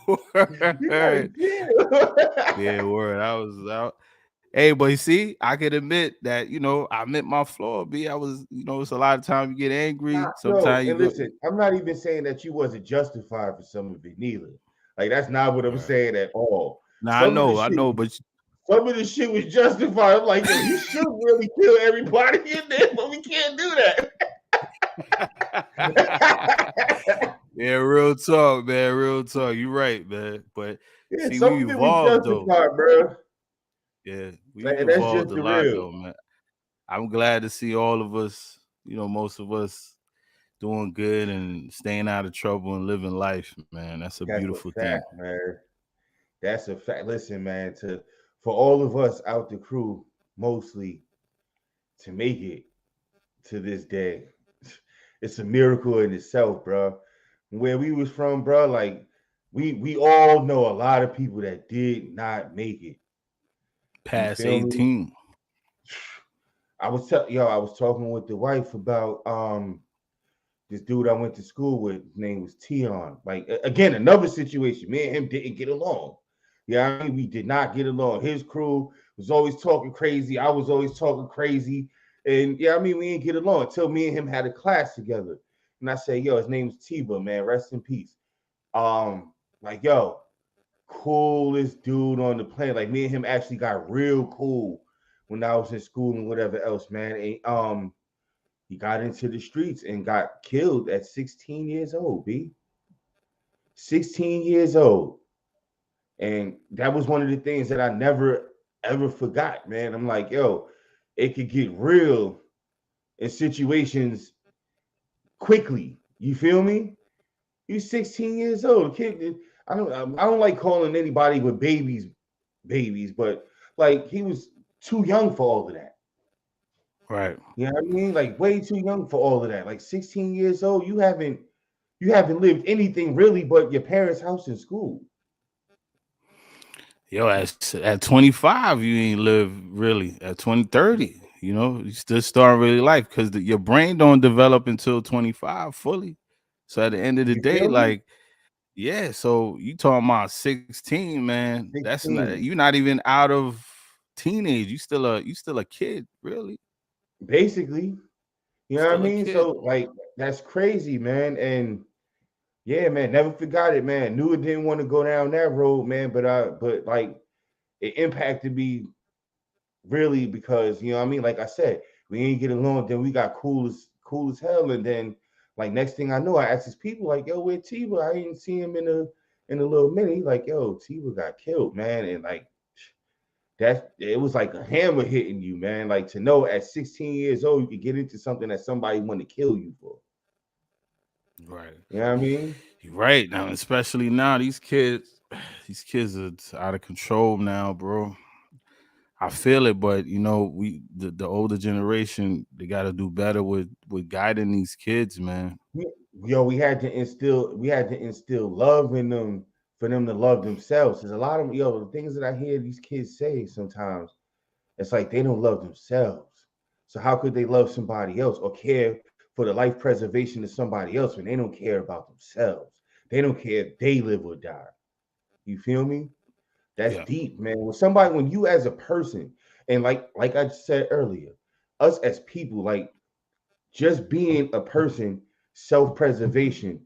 you gotta "Word." kill. Yeah, word. I was out. Hey, but you see, I can admit that I meant my flaw. B, I was, it's a lot of times you get angry. No, Sometimes you and go, listen, I'm not even saying that you wasn't justified for some of it neither. Like that's not what I'm right. saying at all. Now Some of the I shit, know, but some of the shit was justified. I'm like, yo, you should really kill everybody in there, but we can't do that. yeah, real talk, man, real talk. You're right, man. But Yeah, see, some we of it was evolved though. justified, bro. Yeah, we And that's evolved just a the lot real. though, man. I'm glad to see all of us, most of us doing good and staying out of trouble and living life, man. That's a That's a beautiful thing. fact, man. That's a fact. Listen, man, for all of us out the crew, mostly to make it to this day, it's a miracle in itself, bro. Where we was from, bro, like we all know a lot of people that did not make it. You Past feel me? 18. I was talking with the wife about this dude I went to school with. His name was Tion. Like again, another situation. Me and him didn't get along. Yeah, I mean, we did not get along. His crew was always talking crazy. I was always talking crazy. And yeah, I mean, we didn't get along until me and him had a class together. And I said, yo, his name's Tiba, man. Rest in peace. Like, yo, coolest dude on the planet. Like me and him actually got real cool when I was in school and whatever else, man. And he got into the streets and got killed at 16 years old, B. 16 years old. And that was one of the things that I never ever forgot, man. I'm like, yo, it could get real in situations quickly. You feel me? He's 16 years old. Kid, I don't like calling anybody with babies, but like he was too young for all of that. Right. You know what I mean? Like way too young for all of that. Like 16 years old, you haven't lived anything really but your parents' house and school. Yo, at 25, you ain't live really. At 20, 30, you still starting really life because your brain don't develop until 25 fully. So at the end of the You day, feel me? like, yeah, so you talking about 16, man. That's not, 16. you're not even out of teenage. You still a kid, really. Basically. You know what I Still a mean? kid. So like that's crazy, man. And yeah, man, never forgot it, man. Knew it didn't want to go down that road, man. But like it impacted me really because you know what I mean. Like I said, we ain't get along. Then we got cool as hell, and then like next thing I know, I asked his people like, "Yo, where Tiba? I didn't see him in a little minute. He's like, yo, Tiva got killed, man. And like it was like a hammer hitting you, man. Like to know at 16 years old you could get into something that somebody want to kill you for. Right. You know what I mean? You're right now, especially now. These kids are out of control now, bro. I feel it, but you know, the older generation, they got to do better with guiding these kids, man. Yo, we had to instill love in them for them to love themselves. There's a lot of the things that I hear these kids say sometimes, it's like they don't love themselves. So how could they love somebody else or care for the life preservation of somebody else when they don't care about themselves? They don't care if they live or die. You feel me? That's Yeah, deep, man. When you as a person, and like I said earlier, us as people, like just being a person, self-preservation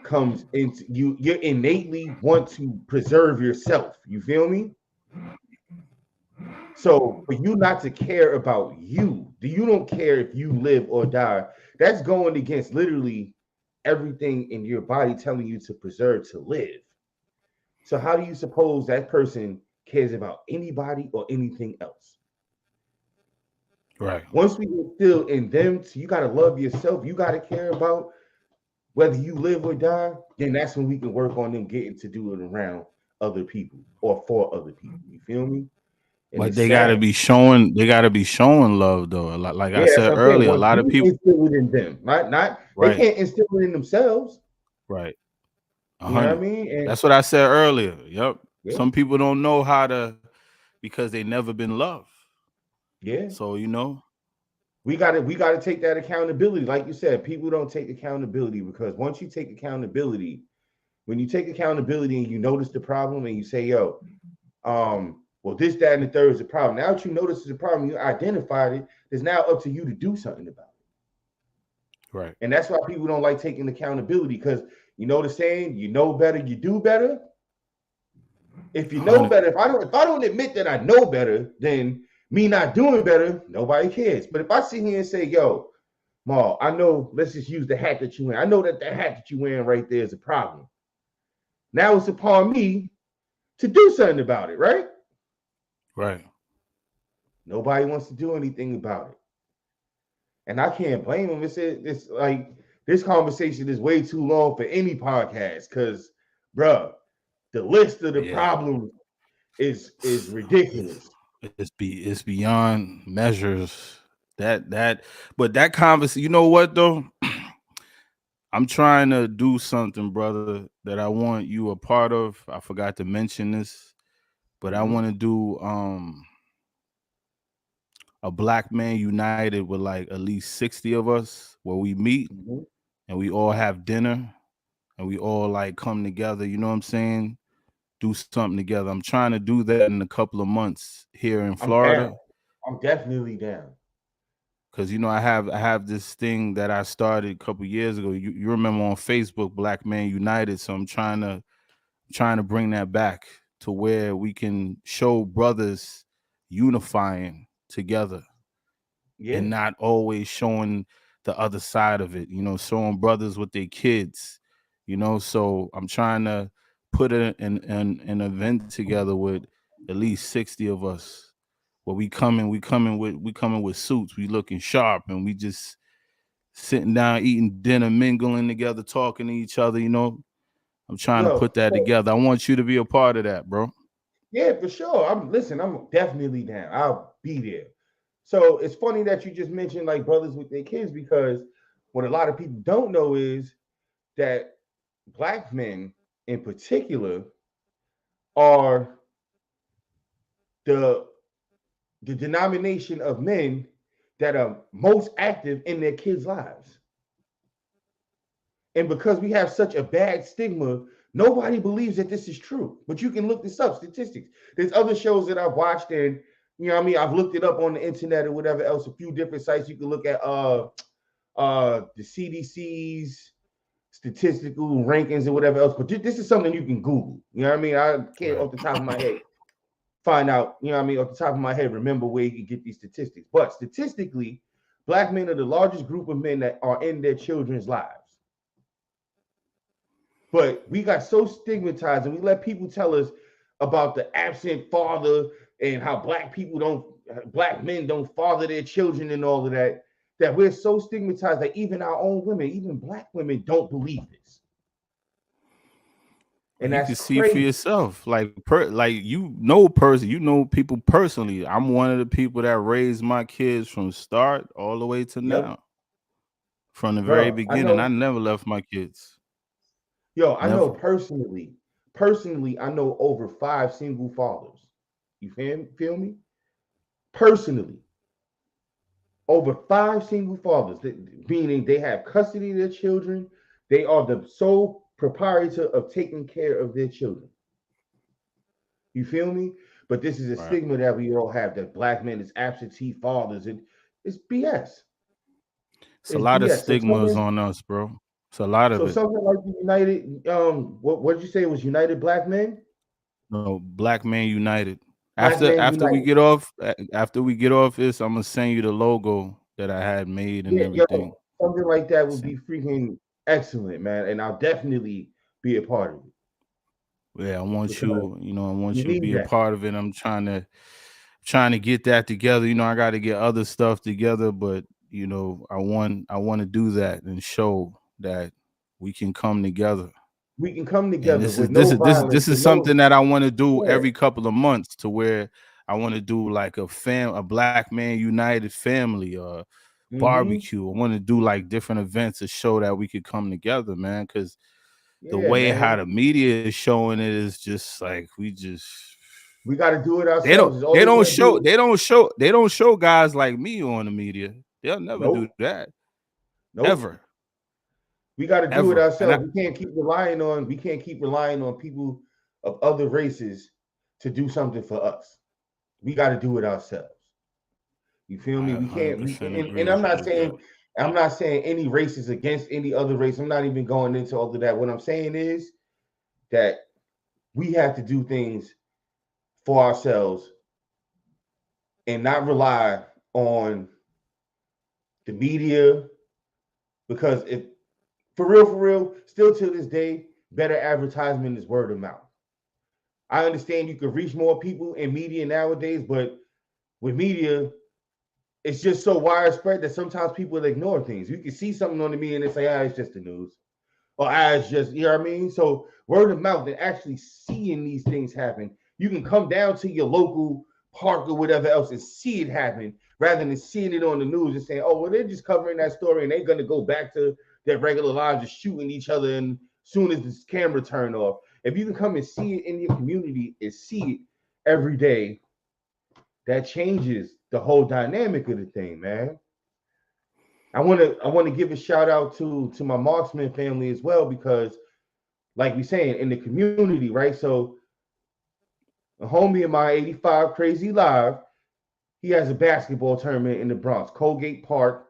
comes into you. You innately want to preserve yourself. You feel me? So for you not to care about you don't care if you live or die. That's going against literally everything in your body telling you to preserve to live. So how do you suppose that person cares about anybody or anything else? right. Once we instill in them, so you gotta love yourself, you gotta care about whether you live or die, then that's when we can work on them getting to do it around other people or for other people. You feel me? And But it's sad. they gotta be showing love though. Like I Yeah, that's said what I'm saying. earlier, a Once lot of you people. instill it in them, not they Right, can't instill it in themselves. right. A You know what I hundred. mean? And That's what I said earlier. Yep. yeah, Some people don't know how to because they never been loved. yeah. So you know, We gotta take that accountability. Like you said, people don't take accountability because once you take accountability, when you take accountability and you notice the problem and you say, yo, well, this, that, and the third is a problem. Now that you notice it's a problem, you identified it, it's now up to you to do something about it. right. And that's why people don't like taking accountability because you know the saying, you know better, you do better. If you A know hundred. better, if I don't admit that I know better, then me not doing better, nobody cares. But if I sit here and say, yo, Maul, I know, let's just use the hat that you wear. I know that hat that you wearing right there is a problem. Now it's upon me to do something about it, right? Right. Nobody wants to do anything about it. And I can't blame them. It's like this conversation is way too long for any podcast because, bruh, the list of the Yeah. problems is ridiculous. It's beyond measures. That but that conversation, you know what though? I'm trying to do something, brother, that I want you a part of. I forgot to mention this, but I Mm-hmm. want to do a Black Man United with like at least 60 of us where we meet Mm-hmm. and we all have dinner and we all like come together, you know what I'm saying? Do something together. I'm trying to do that in a couple of months here in I'm down. Florida. I'm definitely down. Cause you know I have this thing that I started a couple years ago. You remember on Facebook, Black Man United. So I'm trying to bring that back to where we can show brothers unifying together Yeah. and not always showing the other side of it. You know, showing brothers with their kids. You know, so I'm trying to put an event together with at least 60 of us where we coming with suits, we looking sharp, and we just sitting down, eating dinner, mingling together, talking to each other. You know, I'm trying to Yo, put that so together. I want you to be a part of that, bro. yeah, for sure. I'm definitely down. I'll be there. So it's funny that you just mentioned like brothers with their kids because what a lot of people don't know is that black men in particular are the the denomination of men that are most active in their kids' lives. And because we have such a bad stigma, nobody believes that this is true. But you can look this up, statistics. There's other shows that I've watched, and you know what I mean, I've looked it up on the internet or whatever else, a few different sites you can look at the CDC's statistical rankings or whatever else. But this is something you can Google. You know what I mean? I can't Right. off the top of my head find out, you know what I mean, off the top of my head, remember where you can get these statistics. But statistically, black men are the largest group of men that are in their children's lives. But we got so stigmatized, and we let people tell us about the absent father and how black men don't father their children and all of that. That we're so stigmatized that even our own women, even black women, don't believe this, and You that's can see for crazy. yourself, like you know people personally. I'm one of the people that raised my kids from start all the way to Yep, now. From the very bro. beginning, I never left my kids. I know Never. personally. Personally, I know over 5 single fathers. You feel me? Personally, over 5 single fathers, meaning they have custody of their children. They are the sole proprietor of taking care of their children. You feel me? But this is a Right. stigma that we all have, that black men is absentee fathers, and it's BS. It's a It's lot of BS. stigmas on us, bro. It's a lot of So it. something like the United, what did you say it was United Black Men? No, Black Man United. Black After Men after we United. get off after we get off this, I'm gonna send you the logo that I had made and Yeah, everything. yo, something like that would Send- be freaking excellent, man. And I'll definitely be a part of it Yeah, I want because you, I want we you to need be a that. part of it. I'm trying to get that together. I got to get other stuff together, but I want to do that and show that we can come together. We can come And together this is with this no is this is violence, this with is no, something that I want to do yeah. every couple of months, to where I want to do like a Black Man United family Mm-hmm. barbecue. I want to do like different events to show that we could come together, man. Because the Yeah, way how man. the media is showing it is just like We got to do it they don't ourselves. It's all they we don't gotta show do. they don't show they don't show guys like me on the media. They'll never do Nope. that Nope. ever We got to do it ever. And ourselves. We can't keep relying on people of other races to do something for us. We got to do it ourselves. You feel me? I We can't. We 100% and agree I'm not with that. saying any race is against any other race. I'm not even going into all of that. What I'm saying is that we have to do things for ourselves and not rely on the media, because if for real, still to this day, better advertisement is word of mouth. I understand you can reach more people in media nowadays, but with media, it's just so widespread that sometimes people ignore things. You can see something on the media and they say, it's just the news. Or it's just, you know what I mean? So word of mouth and actually seeing these things happen. You can come down to your local park or whatever else and see it happen rather than seeing it on the news and saying, oh, well, they're just covering that story and they're going to go back to their regular lives of shooting each other and soon as this camera turned off. If you can come and see it in your community and see it every day, that changes the whole dynamic of the thing, man. I want to give a shout out to my Marxmen family as well, because like we saying, in the community, right? So a homie of mine, 85 Crazy Live, he has a basketball tournament in the Bronx, Colgate Park.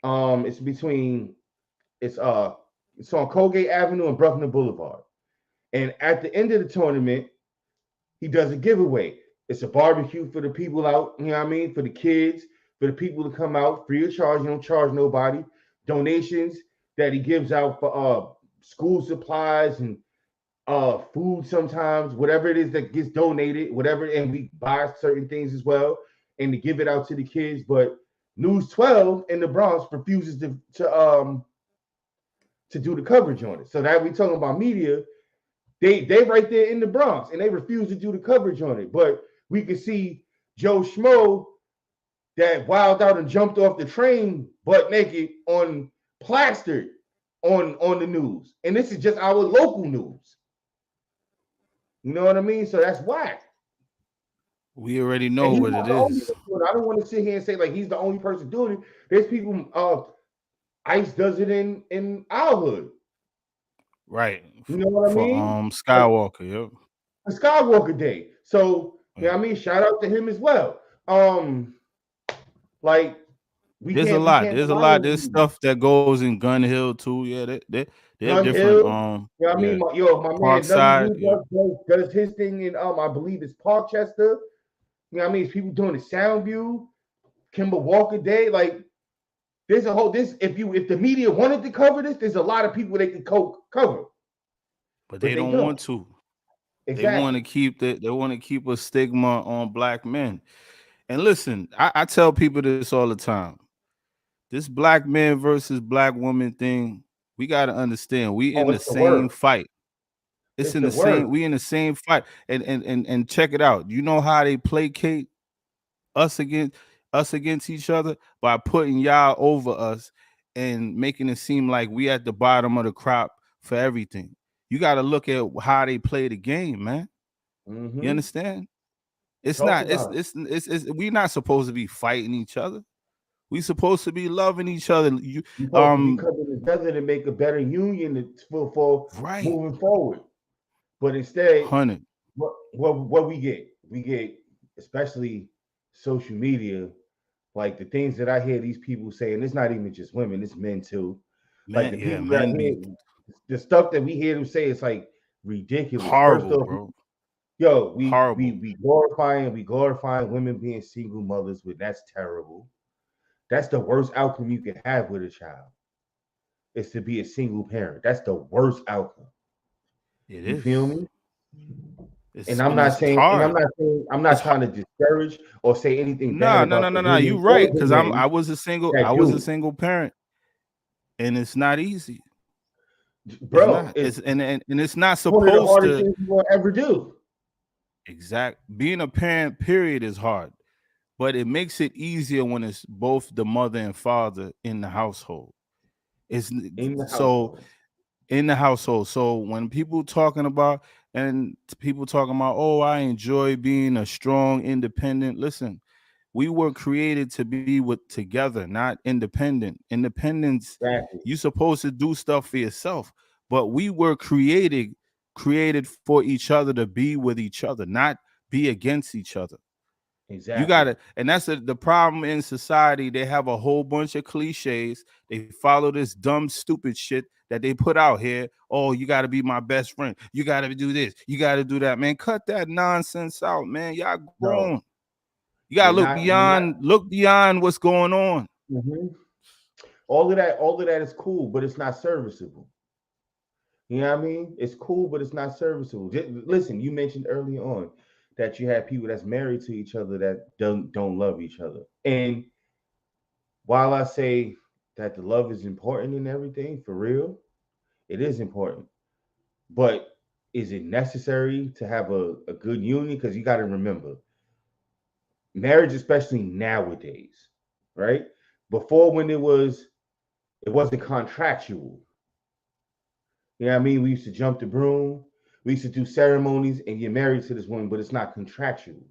It's between it's it's on Colgate Avenue and Bruckner Boulevard. And at the end of the tournament, he does a giveaway. It's a barbecue for the people out, you know what I mean? For the kids, for the people to come out free of charge. You don't charge nobody. Donations that he gives out for school supplies and food sometimes, whatever it is that gets donated, whatever, and we buy certain things as well, and to give it out to the kids. But News 12 in the Bronx refuses to do the coverage on it. So that we talking about media, they right there in the Bronx and they refuse to do the coverage on it. But we can see Joe Schmo that wild out and jumped off the train butt naked on plastered on the news. And this is just our local news. You know what I mean? So that's whack. We already And know he's what not it the only is. one doing it. I don't want to sit here and say like he's the only person doing it. There's people. ICE does it in our hood. Right. You know what I For mean? Like Skywalker, yep. a Skywalker Day. So you know Yeah. what I mean. Shout out to him as well. Like There's a we lot. can't There's a rely lot. on There's media. stuff that goes in Gun Hill too. Yeah, they have Gun different Hill. You know what I yeah. mean? My man Parkside, W yep. does his thing in I believe it's Parkchester. You know what I mean? It's people doing the Soundview, Kimber Walker Day. Like there's a whole this if the media wanted to cover this, there's a lot of people they could cover. but but they they don't don't. want to. They want to Exactly. keep they want to keep a stigma on black men. And listen, I tell people this all the time. This black man versus black woman thing, we got to understand. We in Oh, the it's the same word. fight. It's It's in the the same. word. We in the same fight. And check it out. You know how they placate us against each other by putting y'all over us and making it seem like we at the bottom of the crop for everything. You got to look at how they play the game, man. You Mm-hmm. understand? It's Talk not. about it. It's we're not supposed to be fighting each other. We supposed to be loving each other. You You're supposed to be coming together to make a better union for right. moving forward. But instead, 100. what we get? We get, especially social media, like the things that I hear these people say, and it's not even just women, it's men too. Like Man, the yeah, people that I man be hear, the stuff that we hear them say, it's like ridiculous. First horrible, off, bro. yo, we we Horrible. we glorifying we glorifying women being single mothers, but that's terrible. That's the worst outcome you can have with a child. Is to be a single parent. That's the worst outcome. It You feel is. me? It's and it's And I'm hard. not saying, I'm It's not hard. trying to discourage or say anything bad No, no, no, about the no, no. You women or right. the Cause men I that was a do single parent, and it's not easy. it. It's Bro, not. And it's not one of the supposed hardest to. things you will ever do. Exact. Being a parent, period, is hard. But it makes it easier when it's both the mother and father in the household. It's In the so household. in the household. So when people talking about and people talking about, oh, I enjoy being a strong, independent. Listen, we were created to be with together, not independent. Independence, Exactly. you supposed to do stuff for yourself, but we were created for each other to be with each other, not be against each other. You got Exactly. to, and that's the problem in society. They have a whole bunch of cliches. They follow this dumb, stupid shit that they put out here. Oh, you got to be my best friend. You got to do this. You got to do that, man. Cut that nonsense out, man. Y'all grown. No, You got to you're not. look beyond what's going on. Mhm. All of that is cool, but it's not serviceable. You know what I mean? It's cool, but it's not serviceable. Listen, you mentioned early on that you have people that's married to each other that don't love each other. And while I say that the love is important and everything, for real, it is important. But is it necessary to have a good union? Because you got to remember, marriage, especially nowadays, right? Before, when it wasn't contractual. You know what I mean? We used to jump the broom. We used to do ceremonies, and you're married to this woman, but it's not contractual.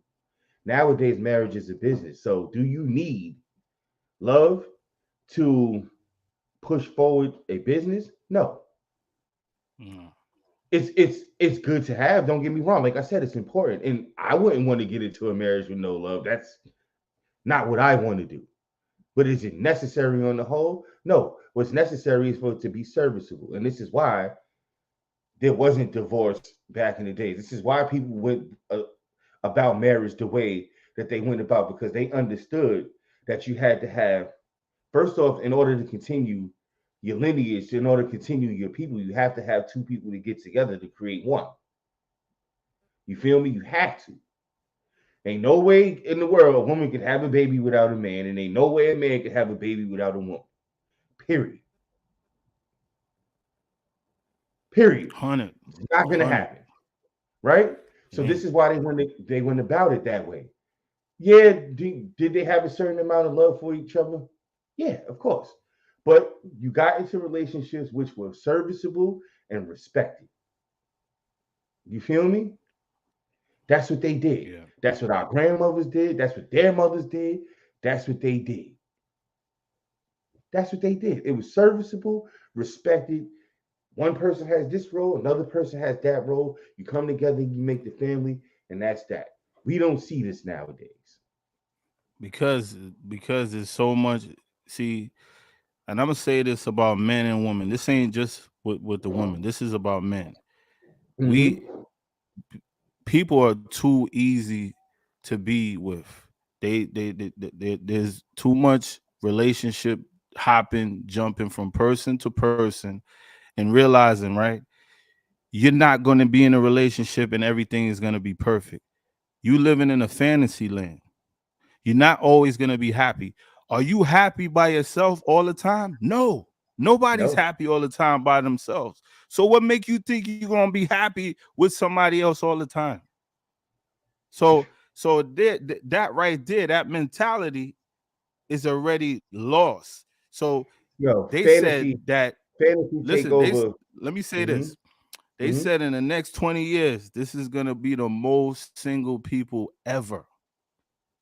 Nowadays, marriage is a business. So, do you need love to push forward a business? No. Mm. It's good to have. Don't get me wrong. Like I said, it's important, and I wouldn't want to get into a marriage with no love. That's not what I want to do. But is it necessary on the whole? No. What's necessary is for it to be serviceable, and this is why there wasn't divorce back in the day. This is why people went about marriage the way that they went about, because they understood that you had to have, first off, in order to continue your lineage, in order to continue your people, you have to have two people to get together to create one. You feel me? You have to. Ain't no way in the world a woman could have a baby without a man, and ain't no way a man could have a baby without a woman. Period. Period. 100. It's not gonna 100. happen, right? It So this ain't. is why they went about it that way. Yeah, did they have a certain amount of love for each other? Yeah, of course. But you got into relationships which were serviceable and respected. You feel me? That's what they did. Yeah. That's what our grandmothers did. That's what their mothers did. That's what they did. That's what they did. It was serviceable, respected. One person has this role, another person has that role. You come together, you make the family, and that's that. We don't see this nowadays. Because there's so much. See, and I'm gonna say this about men and women. This ain't just with the women. This is about men. We Mm-hmm. people are too easy to be with. There's too much relationship hopping, jumping from person to person, and realizing, right? you're not going to be in a relationship and everything is going to be perfect. You living in a fantasy land. You're not always going to be happy. Are you happy by yourself all the time? No. Nobody's No, happy all the time by themselves. So what make you think you're going to be happy with somebody else all the time? So that right there, that mentality is already lost. So yo, they said that, fantasy take listen, over. let me say Mm-hmm. this. They Mm-hmm. said in the next 20 years, this is gonna be the most single people ever.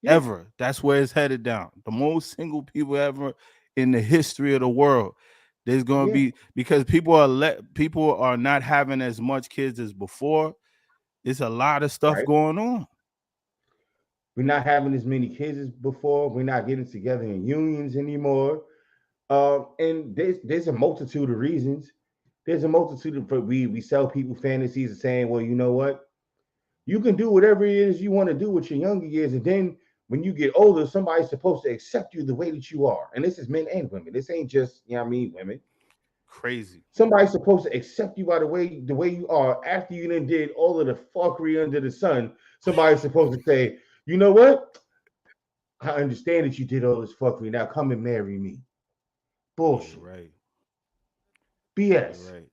Yeah, Ever. That's where it's headed down. The most single people ever in the history of the world. There's gonna yeah, be, because people are not having as much kids as before. It's a lot of stuff right. going on. We're not having as many kids as before. We're not getting together in unions anymore. And there's a multitude of reasons. There's a multitude of, but we sell people fantasies of saying, well, you know what? You can do whatever it is you want to do with your younger years, and then when you get older, somebody's supposed to accept you the way that you are. And this is men and women. This ain't just, you know what I mean, women. Crazy. Somebody's supposed to accept you by the way you are after you done did all of the fuckery under the sun. Somebody's supposed to say, you know what? I understand that you did all this fuckery. Now come and marry me. Yeah, Bullshit. right. You're BS. right.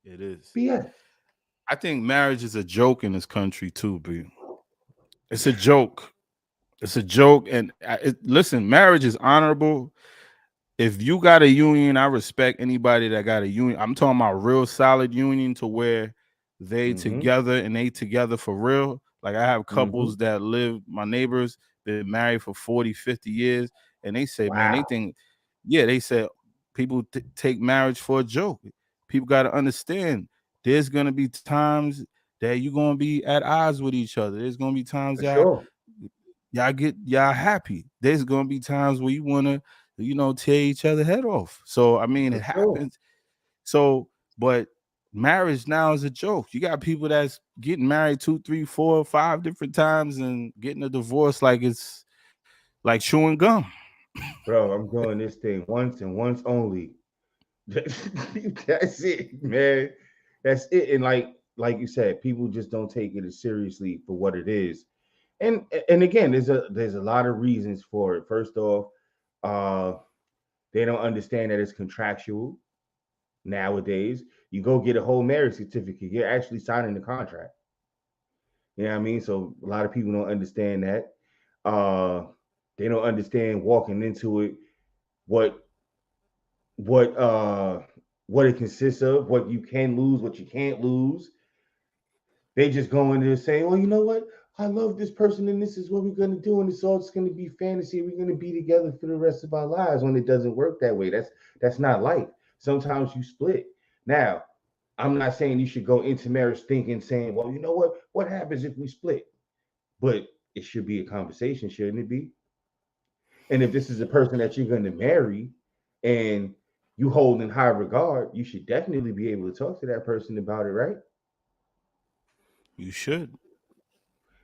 It is. BS. I think marriage is a joke in this country too, B. It's a joke. It's a joke. And listen, marriage is honorable. If you got a union, I respect anybody that got a union. I'm talking about real solid union to where they Mm-hmm. together and they together for real. Like I have Mm-hmm. couples that live, my neighbors, been married for 40, 50 years. And they say, man, they Wow. think, yeah, they said people take marriage for a joke. People got to understand there's going to be times that you're going to be at odds with each other. There's going to be times For sure. y'all happy. There's going to be times where you want to, tear each other head off. So I mean, For it sure. happens. So, but marriage now is a joke. You got people that's getting married 2, 3, 4, 5 different times and getting a divorce like it's like chewing gum. Bro, I'm doing this thing once and once only. That's it, man. That's it. And like you said, people just don't take it as seriously for what it is. And again, there's a lot of reasons for it. First off, uh, they don't understand that it's contractual nowadays. You go get a whole marriage certificate, you're actually signing the contract. You know what I mean? So a lot of people don't understand that. Uh, they don't understand walking into it what what uh what it consists of, what you can lose, what you can't lose. They just go in there saying, well, you know what? I love this person and this is what we're gonna do, and it's all just gonna be fantasy. We're gonna be together for the rest of our lives when it doesn't work that way. That's not life. Sometimes you split. Now, I'm not saying you should go into marriage thinking, saying, well, you know what? What happens if we split? But it should be a conversation, shouldn't it be? And if this is a person that you're going to marry and you hold in high regard, you should definitely be able to talk to that person about it, right? You should.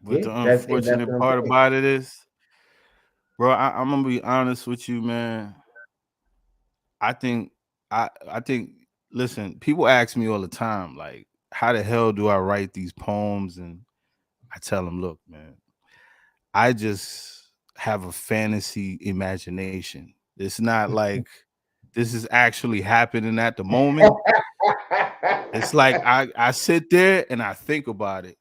But Yeah, the that's unfortunate what I'm part saying. about it is, bro, I'm gonna be honest with you, man. I think I think listen, people ask me all the time, like, how the hell do I write these poems? And I tell them, look, man, I just have a fantasy imagination. It's not like this is actually happening at the moment. It's like I sit there and I think about it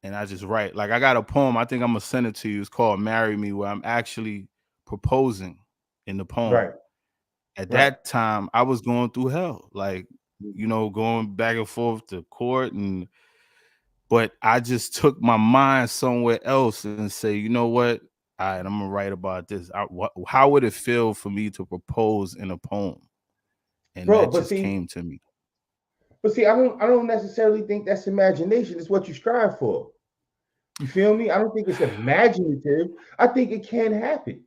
and I just write. Like I got a poem, I think I'm gonna send it to you. It's called Marry Me, where I'm actually proposing in the poem. Right, At right. that time, I was going through hell, like, going back and forth to court, but I just took my mind somewhere else and say, you know what? All right, I'm gonna write about this. How would it feel for me to propose in a poem? And Bro, that but just see, came to me. I don't necessarily think that's imagination. It's what you strive for. You feel me? I don't think it's imaginative. I think it can happen.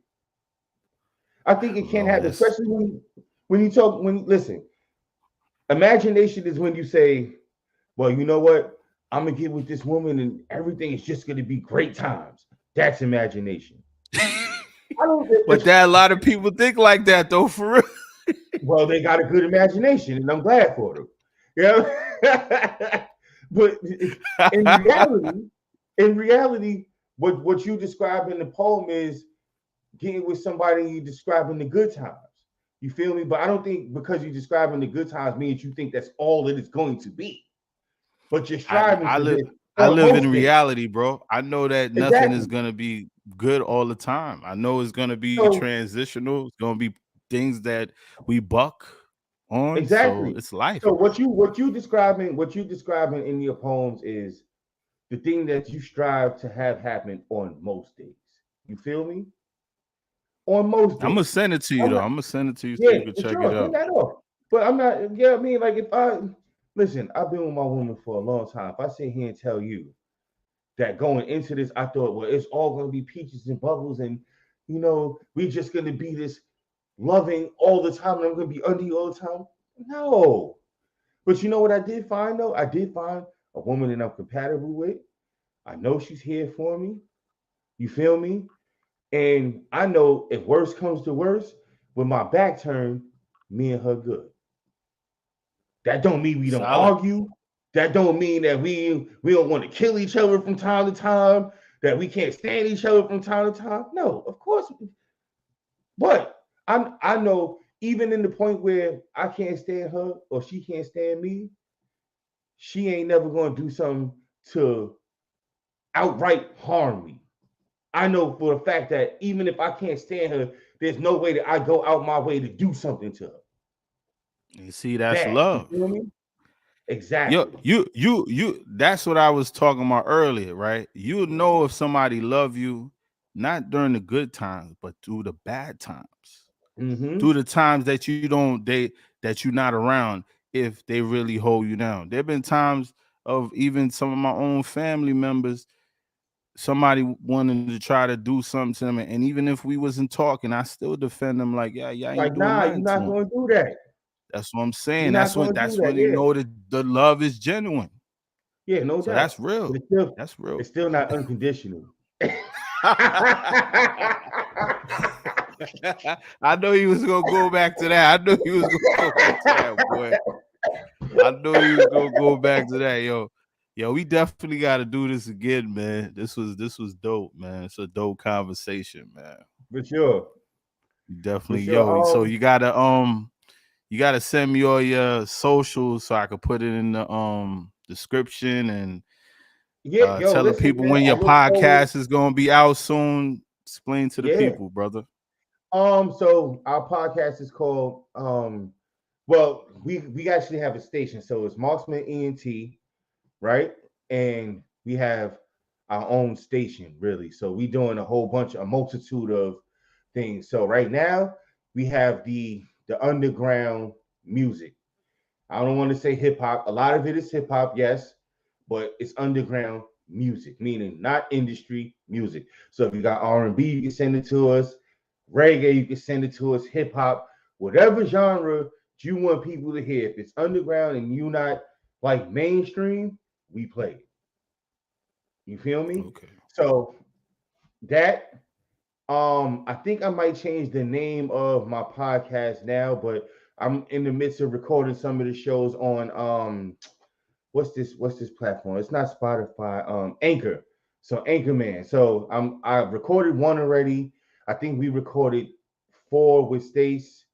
I think it can Lord, happen, that's especially when you talk when listen. Imagination is when you say, well, you know what? I'm gonna get with this woman and everything is just gonna be great times. That's imagination. I don't. but that a lot of people think like that though, for real. Well, they got a good imagination, and I'm glad for them. Yeah. But in reality, in reality, what you describe in the poem is getting with somebody and you describing the good times. You feel me? But I don't think because you're describing the good times means you think that's all it is going to be. But you're striving I for live this I on live in most days. reality, bro. I know that nothing is Exactly. gonna be good all the time. I know it's gonna be So transitional. It's gonna be things that we buck on. So exactly. it's life. So what you describing in your poems is the thing that you strive to have happen on most days. You feel me? On most I'm gonna days. send it to you I'm though. not, I'm gonna send it to you so yeah, you can for check it sure. Send out. that off. But I'm not, yeah, I mean, like if I listen, I've been with my woman for a long time. If I sit here and tell you that going into this, I thought, well, it's all gonna be peaches and bubbles, and we just gonna be this loving all the time, and I'm gonna be under you all the time. No. But you know what I did find though? I did find a woman that I'm compatible with. I know she's here for me. You feel me? And I know if worse comes to worse, with my back turned, me and her good. That don't mean we don't Solid. argue. That don't mean that we don't want to kill each other from time to time, that we can't stand each other from time to time. No, of course. But I know even in the point where I can't stand her or she can't stand me, she ain't never gonna do something to outright harm me. I know for a fact that even if I can't stand her, there's no way that I go out my way to do something to her. You see, that's Bad. You love. feel me? Yo, Exactly. you. That's what I was talking about earlier, right? You know if somebody love you, not during the good times, but through the bad times, Mm-hmm. through the times that you don't that you're not around. If they really hold you down, there've been times of even some of my own family members. Somebody wanted to try to do something to them, and even if we wasn't talking, I still defend them. Like, yeah, y'all ain't Like, doing nah, you're nothing to not them. gonna do that. That's what I'm You're saying. not That's when gonna do that's that. when you Yeah. know that the love is genuine. Yeah, no So doubt. that's But real. it's still That's real. it's still not unconditional. I know he was gonna go back to that. I knew he was gonna go back to that, boy. I knew he was gonna go back to that, yo. Yo, we definitely got to do this again, man. This was dope, man. It's a dope conversation, man. For sure. For Definitely, sure. yo. So you gotta send me all your socials so I could put it in the description and Yeah, yo, tell the listen, people man. when I your look forward. podcast is gonna be out soon. Explain to the Yeah. people, brother. So our podcast is called well, we actually have a station, so it's Marksman ENT, right? And we have our own station, really. So we doing a multitude of things. So right now we have the underground music. I don't want to say hip hop. A lot of it is hip hop, yes, but it's underground music, meaning not industry music. So if you got R&B, you can send it to us. Reggae, you can send it to us. Hip hop, whatever genre you want people to hear. If it's underground and you not like mainstream, we play it. You feel me? Okay. So that I think I might change the name of my podcast now, but I'm in the midst of recording some of the shows on what's this platform? It's not Spotify, Anchor. So Anchorman. So I've recorded one already. I think we recorded four with Stace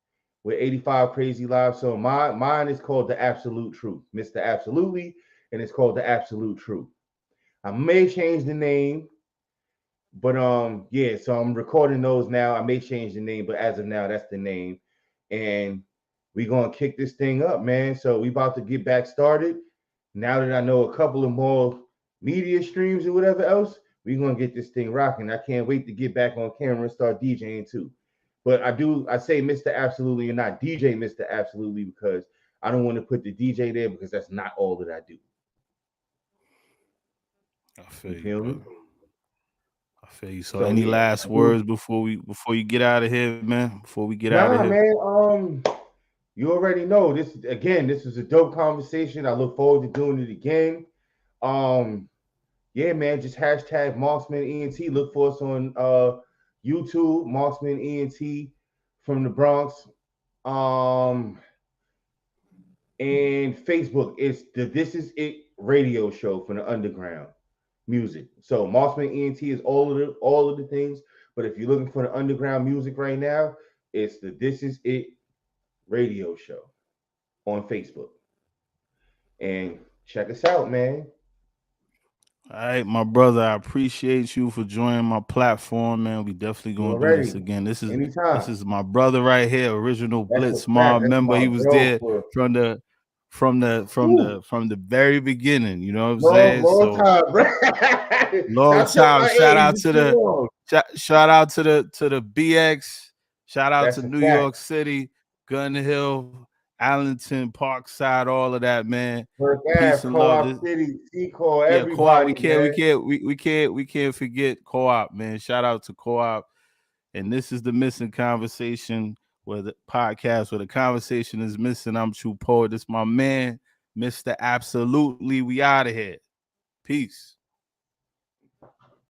with 85 Crazy Live. So mine is called The Absolute Truth, Mr. Absolutely, and it's called The Absolute Truth. I may change the name, but yeah, so I'm recording those now. I may change the name, but as of now, that's the name. And we gonna kick this thing up, man. So we about to get back started. Now that I know a couple of more media streams or whatever else, we gonna get this thing rocking. I can't wait to get back on camera and start DJing too. But I say Mr. Absolutely and not DJ Mr. Absolutely because I don't want to put the DJ there because that's not all that I do. I feel You you, feel me? brother. I feel you. So So any yeah, last I do. words before you get out of here, man? Before we get out of Nah, here? man. You already know this. Again, this is a dope conversation. I look forward to doing it again. Um, yeah, man. Just hashtag Marksman ENT. Look for us on YouTube, Marksman ENT from the Bronx. Um, And Facebook, it's the This Is It radio show for the underground music. So Marxmen ENT is all of the things. But if you're looking for the underground music right now, it's the This Is It radio show on Facebook. And check us out, man. All right, my brother, I appreciate you for joining my platform, man. We definitely You gonna do this already again. This anytime. is my brother right here, original That's a Blitz fact. mob That's member. my He was bro there for from the from the from whew, the from the very beginning. You know what I'm long, saying? long So time, bro. long Stop showing time. my Shout age. out It's to too the long. shout out to the BX. Shout out to That's a New fact. York City, Gun Hill, Allenton, Parkside, all of that, man. Perth Peace Ave, and love. Co-op City, C-Call, Yeah, co-op. everybody, man. We can't forget co-op, man. Shout out to co-op. And this is the missing conversation, where the podcast where the conversation is missing. I'm True Poet. This my man, Mr. Absolutely. We out of here. Peace.